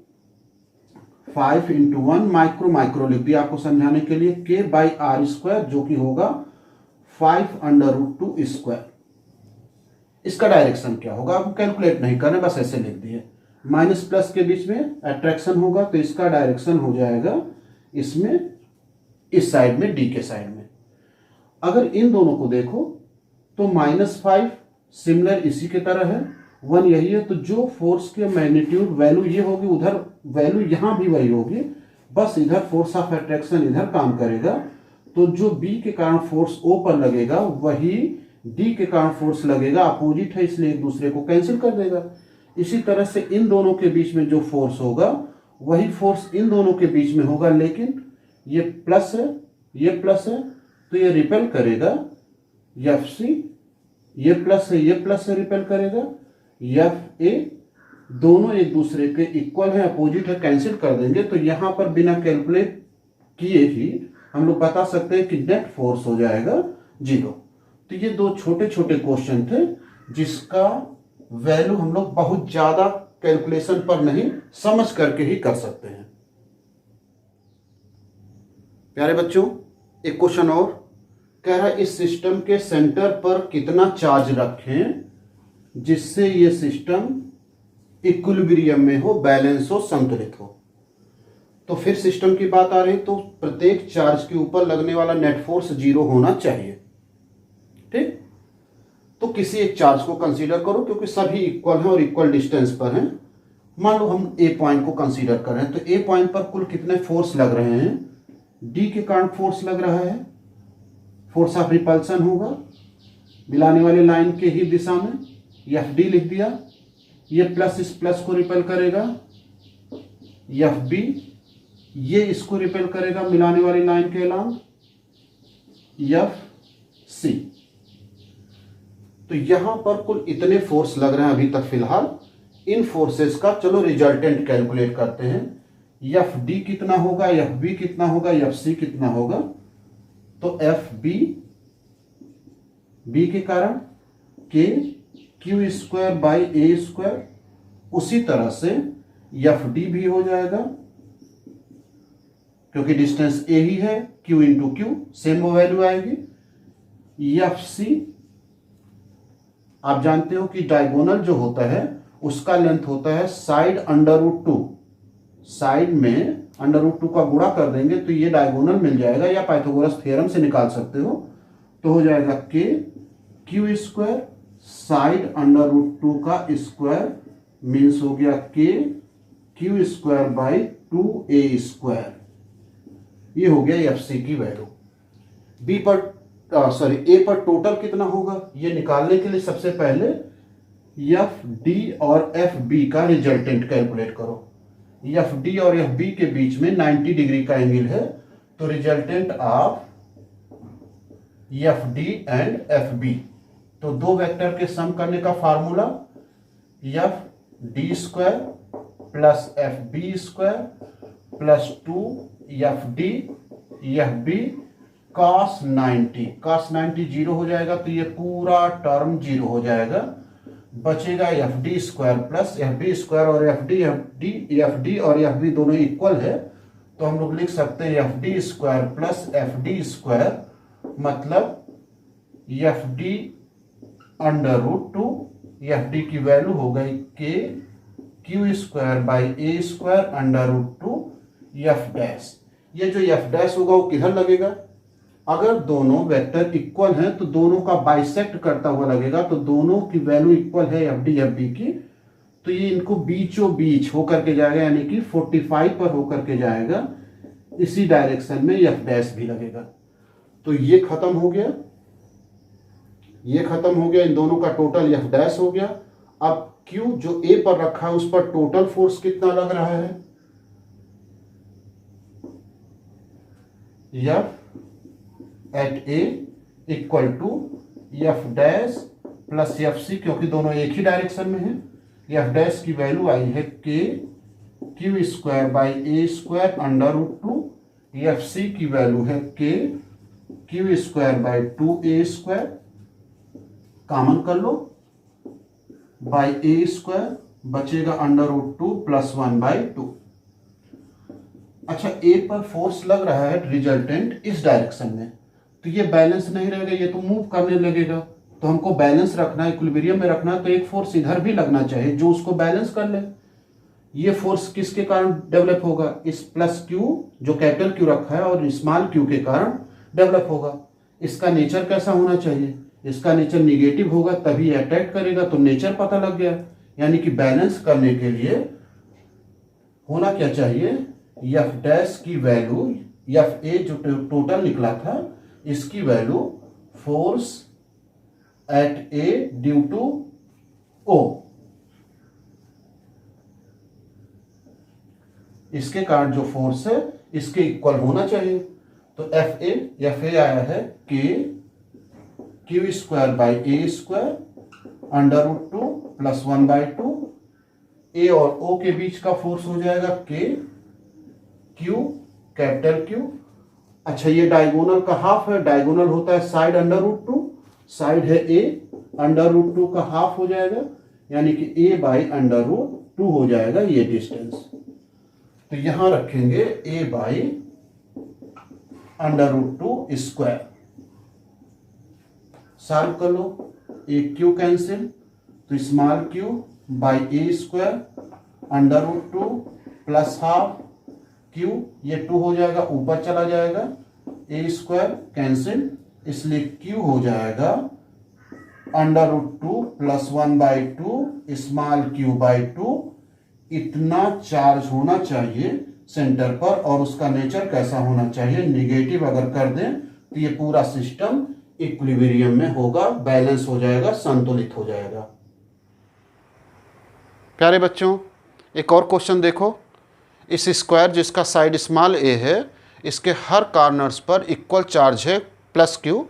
5 इंटू 1 माइक्रो, माइक्रो लिख दिया आपको समझाने के लिए, k/r² जो कि होगा 5√2²। इसका डायरेक्शन क्या होगा आपको कैलकुलेट नहीं करना, बस ऐसे लिख दिए। माइनस प्लस के बीच में अट्रैक्शन होगा तो इसका डायरेक्शन हो जाएगा इसमें, इस साइड में, डी के साइड में। अगर इन दोनों को देखो तो -5 सिमिलर इसी के तरह है, 1 यही है, तो जो फोर्स के मैग्नीट्यूड वैल्यू ये होगी उधर वैल्यू यहां भी वही होगी, बस इधर फोर्स ऑफ अट्रैक्शन इधर काम करेगा। तो जो बी के कारण फोर्स ओ पर लगेगा वही डी के कारण फोर्स लगेगा, अपोजिट है इसलिए एक दूसरे को कैंसिल कर देगा। इसी तरह से इन दोनों के बीच में जो फोर्स होगा वही फोर्स इन दोनों के बीच में होगा, लेकिन ये प्लस है, ये प्लस है, तो ये रिपेल करेगा एफ सी, ये प्लस है, ये प्लस से रिपेल करेगा एफ ए, दोनों एक दूसरे के इक्वल है, अपोजिट है, कैंसिल कर देंगे। तो यहां पर बिना कैलकुलेट किए ही हम लोग बता सकते हैं कि नेट फोर्स हो जाएगा 0। तो ये दो छोटे छोटे क्वेश्चन थे जिसका वैल्यू हम लोग बहुत ज्यादा कैलकुलेशन पर नहीं, समझ करके ही कर सकते हैं। प्यारे बच्चों, एक क्वेश्चन और कह रहा है इस सिस्टम के सेंटर पर कितना चार्ज रखें जिससे ये सिस्टम इक्विलिब्रियम में हो, बैलेंस हो, संतुलित हो। तो फिर सिस्टम की बात आ रही, तो प्रत्येक चार्ज के ऊपर लगने वाला नेट फोर्स 0 होना चाहिए। ठीक, तो किसी एक चार्ज को कंसीडर करो क्योंकि सभी इक्वल हैं और इक्वल डिस्टेंस पर हैं। मान लो हम ए पॉइंट को कंसीडर कर रहे हैं, तो ए पॉइंट पर कुल कितने फोर्स लग रहे हैं? डी के कारण फोर्स लग रहा है, फोर्स ऑफ रिपल्सन होगा मिलाने वाली लाइन के ही दिशा में, एफ डी लिख दिया। ये प्लस इस प्लस को रिपेल करेगा, एफ बी, ये इसको रिपेल करेगा मिलाने वाली लाइन के अलांग, एफ सी। तो यहां पर कुल इतने फोर्स लग रहे हैं अभी तक फिलहाल। इन फोर्सेस का चलो रिजल्टेंट कैलकुलेट करते हैं। एफ डी कितना होगा, एफ बी कितना होगा, एफ सी कितना होगा? तो एफ बी, बी के कारण के Q²/A², उसी तरह से एफ डी भी हो जाएगा क्योंकि डिस्टेंस ए ही है, Q into Q, same value आएगी। एफ सी आप जानते हो कि डायगोनल जो होता है उसका लेंथ होता है साइड √2, साइड में √2 का गुणा कर देंगे तो ये डायगोनल मिल जाएगा, या पाइथागोरस थ्योरम से निकाल सकते हो। तो हो जाएगा के Q² साइड √2 का स्क्वायर मीन्स हो गया के Q²/2A²। ये हो गया एफ सी की वैल्यू। बी पर ए पर टोटल कितना होगा ये निकालने के लिए सबसे पहले एफ डी और एफ बी का रिजल्टेंट कैलकुलेट करो। एफ डी और एफ बी के बीच में 90 डिग्री का एंगल है, तो resultant of F D and F B, तो दो वेक्टर के सम करने का formula F D square plus F B square plus 2 F D F B cos 90, cos 90 0 हो जाएगा, तो ये पूरा टर्म 0 हो जाएगा। बचेगा F D square plus F B square, और एफ डी और एफ बी दोनों इक्वल है, तो हम लोग लिख सकते हैं F D square plus F D square, मतलब एफ डी √2, एफ डी की वैल्यू हो गई के Q²/A² √2 एफ डैश। ये जो एफ डैश होगा वो किधर लगेगा? अगर दोनों वेक्टर इक्वल हैं तो दोनों का बाइसेक्ट करता हुआ लगेगा, तो दोनों की वैल्यू इक्वल है एफ डी एफ बी की, तो ये इनको बीचों बीच होकर के जाएगा, यानी कि 45 पर होकर के जाएगा, इसी डायरेक्शन में एफ डैश भी लगेगा। तो ये खत्म हो गया, ये खत्म हो गया, इन दोनों का टोटल एफ डैश हो गया। अब Q जो ए पर रखा है उस पर टोटल फोर्स कितना लग रहा है? F at A equal to F dash plus F C, क्योंकि दोनों एक ही डायरेक्शन में है। एफ डैश की वैल्यू आई है K Q square by A square under root two. F C की वैल्यू है K Q square by 2a square, common कर लो, बाई ए स्क्वायर, बचेगा अंडर रूट 2 प्लस 1/2। अच्छा, ए पर फोर्स लग रहा है रिजल्टेंट इस डायरेक्शन में, तो ये बैलेंस नहीं रहेगा, ये तो मूव करने लगेगा। तो हमको बैलेंस रखना है, इक्विलिब्रियम में रखना है, तो एक फोर्स इधर भी लगना चाहिए जो उसको बैलेंस कर ले। ये फोर्स किसके कारण डेवलप होगा? इस प्लस क्यू जो कैपिटल क्यू रखा है और स्मॉल क्यू के कारण डेवलप होगा। इसका नेचर कैसा होना चाहिए? इसका नेचर निगेटिव होगा, तभी अट्रैक्ट करेगा, तो नेचर पता लग गया। यानी कि बैलेंस करने के लिए होना क्या चाहिए? एफ डैश की वैल्यू, एफ ए जो टोटल निकला था, इसकी value force at A due to O, इसके कारण जो फोर्स है इसके इक्वल होना चाहिए। तो एफ ए आया है K Q square by A square under root 2 plus 1/2। A और ओ के बीच का फोर्स हो जाएगा के क्यू कैपिटल क्यू। अच्छा, ये डायगोनल का हाफ है, डायगोनल होता है साइड अंडर रूट 2, साइड है ए, अंडर रूट 2 का हाफ हो जाएगा, यानी कि ए बाई अंडर रूट 2 हो जाएगा ये डिस्टेंस। तो यहां रखेंगे A by under root 2 square, solve कर लो, ए क्यू कैंसिल, तो small Q by A square under root 2 plus half Q, ये 2 हो जाएगा, ऊपर चला जाएगा, ए स्क्वायर कैंसिल, इसलिए क्यू हो जाएगा under root 2 plus 1/2 small Q by 2। इतना चार्ज होना चाहिए सेंटर पर, और उसका नेचर कैसा होना चाहिए? निगेटिव अगर कर दें तो ये पूरा सिस्टम इक्विलिब्रियम में होगा, बैलेंस हो जाएगा, संतुलित हो जाएगा। प्यारे बच्चों, एक और क्वेश्चन देखो। इस स्क्वायर जिसका साइड स्मॉल ए है, इसके हर कॉर्नर्स पर इक्वल चार्ज है प्लस क्यू,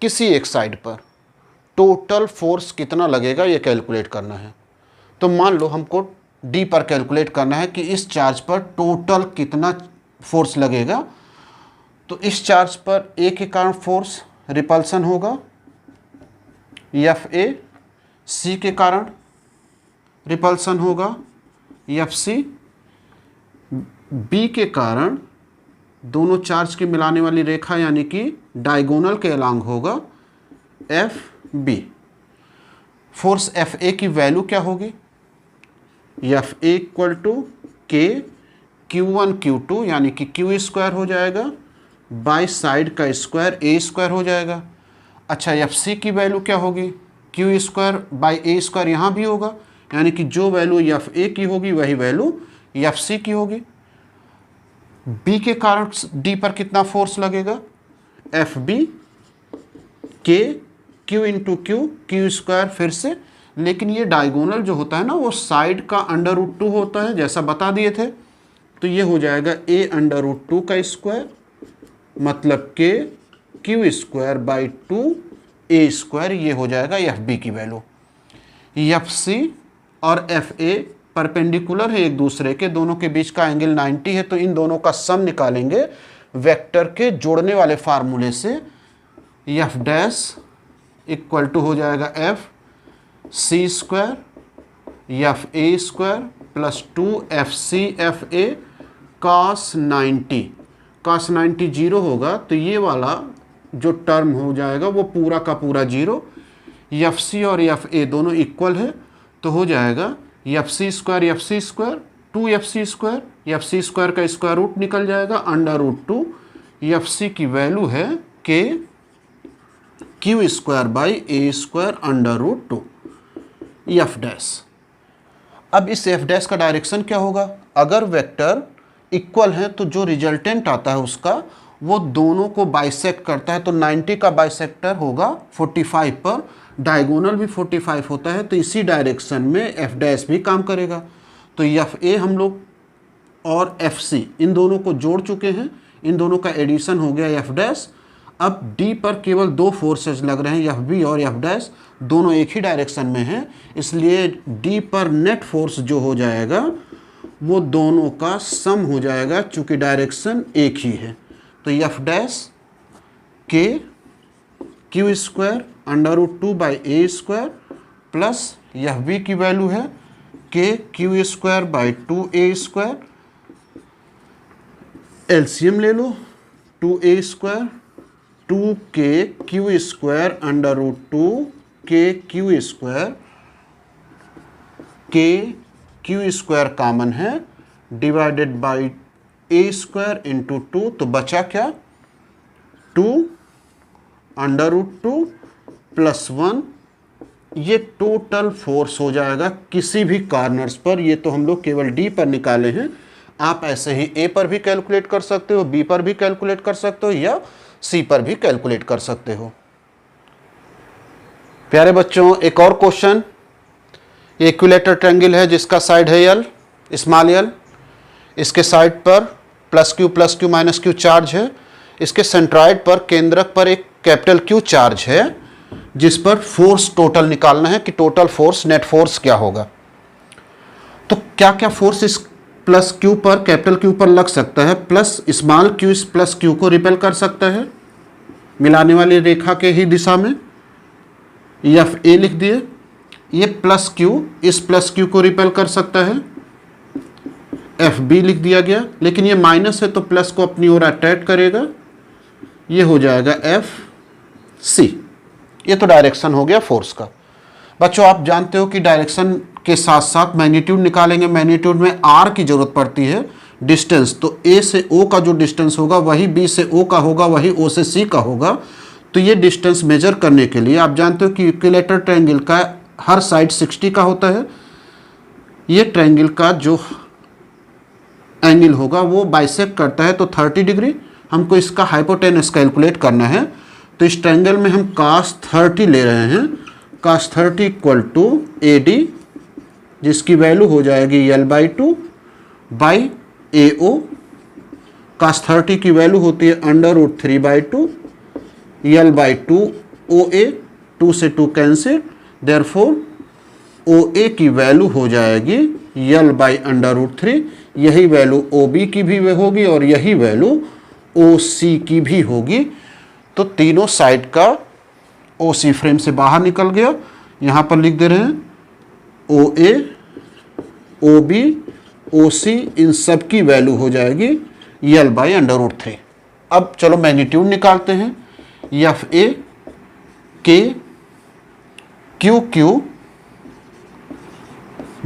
किसी एक साइड पर टोटल फोर्स कितना लगेगा ये कैलकुलेट करना है। तो मान लो हमको डी पर कैलकुलेट करना है कि इस चार्ज पर टोटल कितना फोर्स लगेगा। तो इस चार्ज पर ए के कारण फोर्स रिपल्सन होगा, एफ ए, सी के कारण रिपल्सन होगा एफ सी, बी के कारण दोनों चार्ज के मिलाने वाली रेखा यानी कि डायगोनल के अलांग होगा F B. Force F A की वैल्यू क्या होगी? एफ ए इक्वल टू के Q1 Q2 यानी कि क्यू स्क्वायर हो जाएगा बाई साइड का स्क्वायर ए स्क्वायर हो जाएगा। अच्छा, एफ सी की वैल्यू क्या होगी? Q square by A square यहाँ भी होगा, यानी कि जो वैल्यू एफ ए की होगी वही वैल्यू एफ सी की होगी। बी के कारण डी पर कितना फोर्स लगेगा? एफ बी के क्यू इंटू क्यू स्क्वायर फिर से, लेकिन ये डायगोनल जो होता है ना वो साइड का अंडर रूट 2 होता है, जैसा बता दिए थे। तो ये हो जाएगा ए अंडर रूट 2 का स्क्वायर, मतलब के Q square by 2 A square, ये हो जाएगा एफ बी की वैल्यू। एफ सी और एफ ए परपेंडिकुलर है एक दूसरे के, दोनों के बीच का एंगल 90 है, तो इन दोनों का सम निकालेंगे वेक्टर के जोड़ने वाले फार्मूले से। एफ डैश इक्वल टू हो जाएगा F C square F A square plus 2 F C F A cos 90। Cos 90 zero होगा, तो ये वाला जो टर्म हो जाएगा वो पूरा का पूरा जीरो। एफ सी और एफ ए दोनों इक्वल है, तो हो जाएगा F C square 2 F C square का स्क्वायर रूट निकल जाएगा अंडर रूट 2। एफ सी की वैल्यू है K Q square by A square under root 2 F dash. अब इस एफ डैश का डायरेक्शन क्या होगा? अगर वेक्टर इक्वल है तो जो रिजल्टेंट आता है उसका वो दोनों को बाइसेक्ट करता है, तो 90 का बाइसेक्टर होगा 45 पर, डायगोनल भी 45 होता है, तो इसी डायरेक्शन में एफ डैश भी काम करेगा। तो एफ ए हम लोग और एफ सी इन दोनों को जोड़ चुके हैं, इन दोनों का एडिशन हो गया एफ डैश। अब डी पर केवल दो फोर्सेस लग रहे हैं, एफ बी और एफ डैश, दोनों एक ही डायरेक्शन में हैं, इसलिए डी पर नेट फोर्स जो हो जाएगा वो दोनों का सम हो जाएगा, चूंकि डायरेक्शन एक ही है। तो F dash K Q square √2/a² plus F B की वैल्यू है के Q²/2a², एलसीएम ले लो, 2a², 2k Q² √2 k Q², k Q² common है, डिवाइडेड बाई a² इंटू 2, तो बचा क्या 2 √2 प्लस 1, ये टोटल फोर्स हो जाएगा किसी भी कॉर्नर्स पर। ये तो हम लोग केवल डी पर निकाले हैं, आप ऐसे ही ए पर भी कैलकुलेट कर सकते हो, बी पर भी कैलकुलेट कर सकते हो, या सी पर भी कैलकुलेट कर सकते हो। प्यारे बच्चों, एक और क्वेश्चन, इक्विलेटरल ट्रायंगल है जिसका साइड है एल, स्मॉल एल, इसके साइड पर +q -q चार्ज है, इसके सेंट्रॉइड पर केंद्रक पर एक कैपिटल Q चार्ज है, जिस पर फोर्स टोटल निकालना है कि टोटल फोर्स नेट फोर्स क्या होगा। तो क्या क्या फोर्स इस +q पर, कैपिटल Q पर लग सकता है, प्लस स्मॉल q इस +q को रिपेल कर सकता है मिलाने वाली रेखा के ही दिशा में, एफ ए लिख दिए, ये +q इस +q को रिपेल कर सकता है, एफ बी लिख दिया गया, लेकिन ये माइनस है तो प्लस को अपनी ओर अट्रैक्ट करेगा, ये हो जाएगा एफ सी। ये तो डायरेक्शन हो गया फोर्स का। बच्चों आप जानते हो कि डायरेक्शन के साथ साथ मैग्नीट्यूड निकालेंगे, मैग्नीट्यूड में आर की जरूरत पड़ती है, डिस्टेंस, तो ए से ओ का जो डिस्टेंस होगा वही बी से ओ का होगा, वही ओ से सी का होगा। तो ये डिस्टेंस मेजर करने के लिए आप जानते हो कि इक्विलेटरल ट्रायंगल का हर साइड 60 का होता है, ये ट्रायंगल का जो एंगल होगा वो बाइसेक्ट करता है, तो 30 डिग्री हमको इसका हाइपोटेनस कैलकुलेट करना है। तो इस ट्रायंगल में हम cos 30 ले रहे हैं, cos 30 इक्वल टू AD, जिसकी वैल्यू हो जाएगी L/2 बाई AO, cos 30 की वैल्यू होती है √3/2 L/2 OA, 2 से 2 कैंसिल, देयरफॉर OA की वैल्यू हो जाएगी L/√3, यही वैल्यू OB की भी होगी और यही वैल्यू OC की भी होगी। तो तीनों साइड का OC फ्रेम से बाहर निकल गया, यहाँ पर लिख दे रहे हैं OA, OB, OC, इन सब की वैल्यू हो जाएगी L/√3। अब चलो मैग्नीट्यूड निकालते हैं, एफ ए के QQ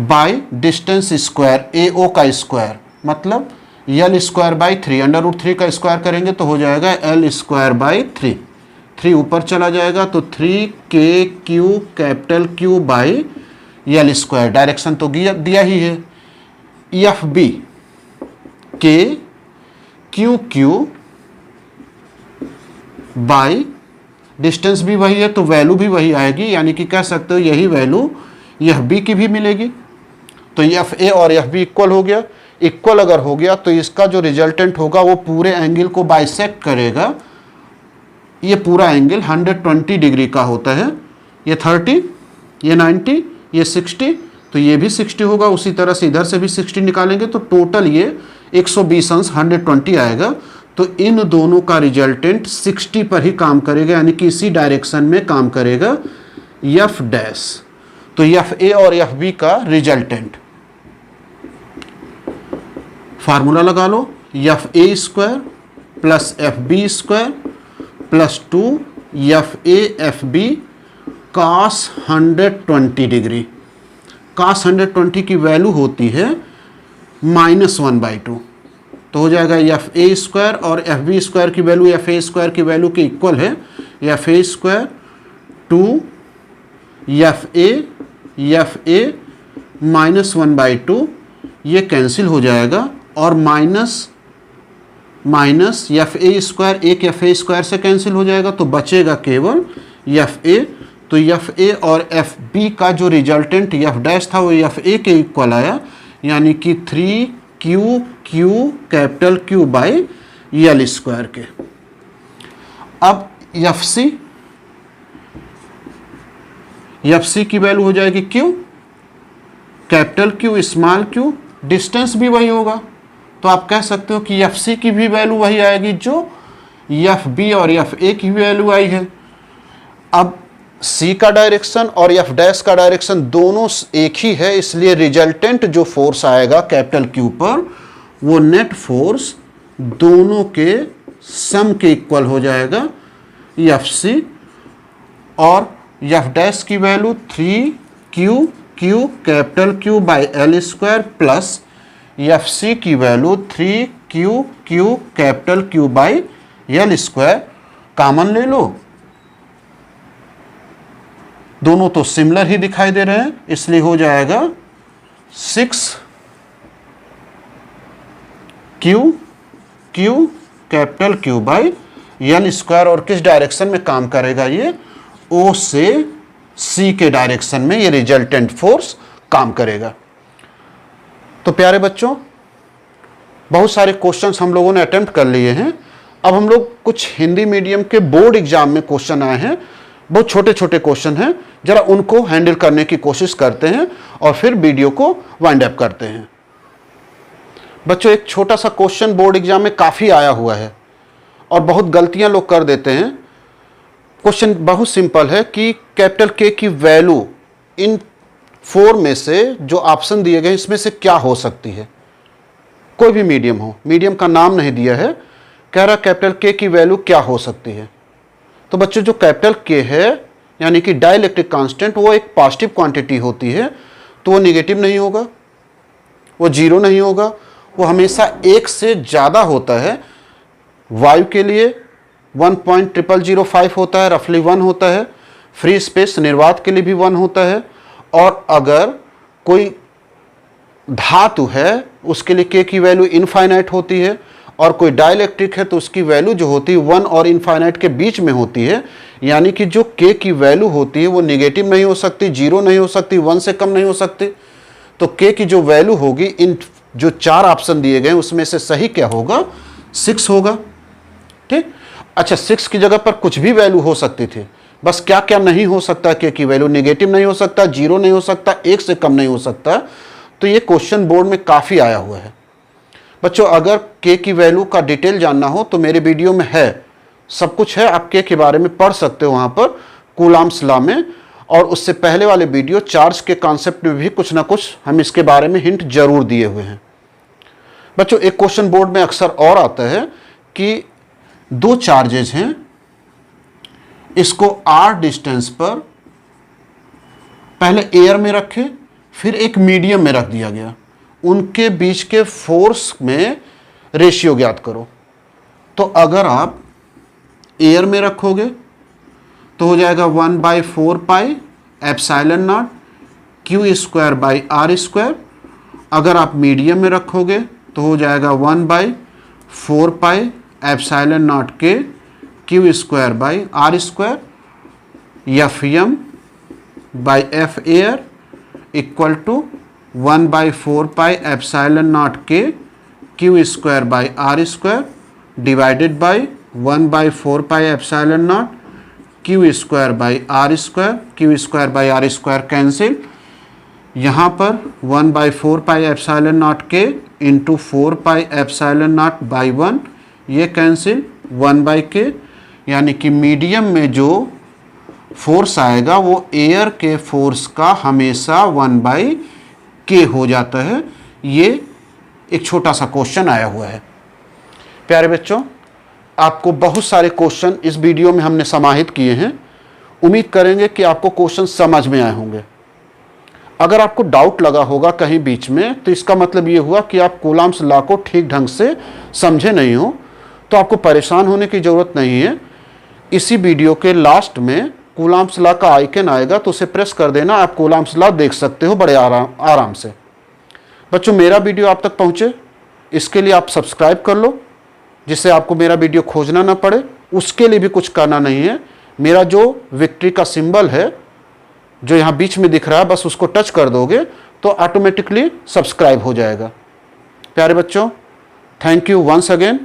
by distance square AO का स्क्वायर, मतलब L²/3, √3 का स्क्वायर करेंगे तो हो जाएगा L²/3, 3 ऊपर चला जाएगा तो 3KQ capital Q by L², direction तो दिया ही है, एफ बी के QQ बाई डिस्टेंस भी वही है तो वैल्यू भी वही आएगी, यानी कि कह सकते हो यही वैल्यू एफ बी की भी मिलेगी। तो एफ ए और एफ बी इक्वल हो गया, इक्वल अगर हो गया तो इसका जो रिजल्टेंट होगा वो पूरे एंगल को बाइसेक्ट करेगा। ये पूरा एंगल 120 डिग्री का होता है, ये 30, ये 90, ये 60, तो ये भी 60 होगा, उसी तरह से इधर से भी 60 निकालेंगे तो टोटल ये 120 अंश 120 आएगा। तो इन दोनों का रिजल्टेंट 60 पर ही काम करेगा, यानी कि इसी डायरेक्शन में काम करेगा एफ डैश। तो एफ ए और एफ बी का रिजल्टेंट फार्मूला लगा लो, fa² plus fb² plus 2 fa/fb cos 120 degree. cos 120 की वैल्यू होती है -1/2, तो हो जाएगा fa² और fb² की वैल्यू fa² की वैल्यू के इक्वल है, fa² 2 fa -1/2, ये कैंसिल हो जाएगा और माइनस fa², एक fa² से कैंसिल हो जाएगा तो बचेगा केवल fa। तो fa और fb का जो रिजल्टेंट f' था वो fa के इक्वल आया, यानी कि 3QQ capital Q by L² के। अब एफ सी की वैल्यू हो जाएगी Q, capital Q small Q, distance भी वही होगा, तो आप कह सकते हो कि एफ सी की भी वैल्यू वही आएगी जो एफ बी और एफ ए की वैल्यू आई है। अब सी का डायरेक्शन और एफ डैश का डायरेक्शन दोनों एक ही है, इसलिए रिजल्टेंट जो फोर्स आएगा कैपिटल क्यू पर वो नेट फोर्स दोनों के सम के इक्वल हो जाएगा एफ सी, और एफ डैश की value 3 Q capital Q by L square plus F C की value 3 Q capital Q by L square. Common ले लो, दोनों तो सिमिलर ही दिखाई दे रहे हैं, इसलिए हो जाएगा 6 Q capital Q by L square. और किस डायरेक्शन में काम करेगा ये? ओ से सी के डायरेक्शन में ये रिजल्टेंट फोर्स काम करेगा। तो प्यारे बच्चों, बहुत सारे क्वेश्चंस हम लोगों ने अटेम्प्ट कर लिए हैं। अब हम लोग कुछ हिंदी मीडियम के बोर्ड एग्जाम में क्वेश्चन आए हैं, बहुत छोटे छोटे क्वेश्चन हैं, जरा उनको हैंडल करने की कोशिश करते हैं और फिर वीडियो को वाइंड अप करते हैं। बच्चों, एक छोटा सा क्वेश्चन बोर्ड एग्जाम में काफ़ी आया हुआ है और बहुत गलतियां लोग कर देते हैं। क्वेश्चन बहुत सिंपल है कि कैपिटल के की वैल्यू इन 4 में से जो ऑप्शन दिए गए इसमें से क्या हो सकती है। कोई भी मीडियम हो, मीडियम का नाम नहीं दिया है, कह रहा कैपिटल के की वैल्यू क्या हो सकती है। तो बच्चों, जो कैपिटल के है यानी कि डाइलेक्ट्रिक कांस्टेंट, वो एक पॉजिटिव क्वांटिटी होती है, तो वो निगेटिव नहीं होगा, वो जीरो नहीं होगा, वो हमेशा 1 से ज़्यादा होता है। वायु के लिए 1.0005 होता है, रफली 1 होता है। फ्री स्पेस निर्वात के लिए भी 1 होता है। और अगर कोई धातु है उसके लिए के की वैल्यू इनफाइनाइट होती है, और कोई डाइलेक्ट्रिक है तो उसकी वैल्यू जो होती है 1 और इनफाइनाइट के बीच में होती है। यानी कि जो के की वैल्यू होती है वो निगेटिव नहीं हो सकती, जीरो नहीं हो सकती, 1 से कम नहीं हो सकती। तो के की जो वैल्यू होगी इन जो 4 ऑप्शन दिए गए उसमें से सही क्या होगा? 6 होगा। ठीक, अच्छा, 6 की जगह पर कुछ भी वैल्यू हो सकती थी, बस क्या क्या नहीं हो सकता? के की वैल्यू निगेटिव नहीं हो सकता, जीरो नहीं हो सकता, 1 से कम नहीं हो सकता। तो ये क्वेश्चन बोर्ड में काफ़ी आया हुआ है। बच्चों, अगर के की वैल्यू का डिटेल जानना हो तो मेरे वीडियो में है, सब कुछ है, आप के बारे में पढ़ सकते हो वहाँ पर कूलॉम्स लॉ में। और उससे पहले वाले वीडियो चार्ज के कॉन्सेप्ट में भी कुछ ना कुछ हम इसके बारे में हिंट जरूर दिए हुए हैं। बच्चों, एक क्वेश्चन बोर्ड में अक्सर और आता है कि 2 चार्जेज हैं, इसको r डिस्टेंस पर पहले एयर में रखे, फिर एक मीडियम में रख दिया गया, उनके बीच के फोर्स में रेशियो ज्ञात करो। तो अगर आप एयर में रखोगे तो हो जाएगा 1/4 pi epsilon naught Q square by are square. अगर आप मीडियम में रखोगे तो हो जाएगा 1/4 पाई एप्सिलॉन नॉट के Q square by are square. F M by F air equal to 1/4 pi epsilon naught के Q square by are square divided by 1/4 pi epsilon naught Q square by are square. Q square by are square cancel, यहाँ पर 1/4 pi epsilon naught के into 4 pi epsilon not by 1, ये cancel, 1/k। यानी कि medium में जो force आएगा वो एयर के फोर्स का हमेशा 1/k हो जाता है। ये एक छोटा सा क्वेश्चन आया हुआ है। प्यारे बच्चों, आपको बहुत सारे क्वेश्चन इस वीडियो में हमने समाहित किए हैं। उम्मीद करेंगे कि आपको क्वेश्चन समझ में आए होंगे। अगर आपको डाउट लगा होगा कहीं बीच में, तो इसका मतलब ये हुआ कि आप कूलॉम्स लॉ को ठीक ढंग से समझे नहीं हो। तो आपको परेशान होने की ज़रूरत नहीं है। इसी वीडियो के लास्ट में कूलॉम्स लॉ का आइकन आएगा, तो उसे प्रेस कर देना, आप कूलॉम्स लॉ देख सकते हो बड़े आराम से। बच्चों, मेरा वीडियो आप तक पहुँचे इसके लिए आप सब्सक्राइब कर लो, जिससे आपको मेरा वीडियो खोजना ना पड़े। उसके लिए भी कुछ करना नहीं है, मेरा जो विक्ट्री का सिंबल है जो यहाँ बीच में दिख रहा है, बस उसको टच कर दोगे तो ऑटोमेटिकली सब्सक्राइब हो जाएगा। प्यारे बच्चों, थैंक यू वंस अगेन।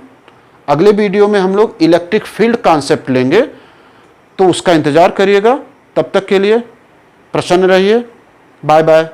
अगले वीडियो में हम लोग इलेक्ट्रिक फील्ड कॉन्सेप्ट लेंगे, तो उसका इंतज़ार करिएगा। तब तक के लिए प्रसन्न रहिए। Bye bye.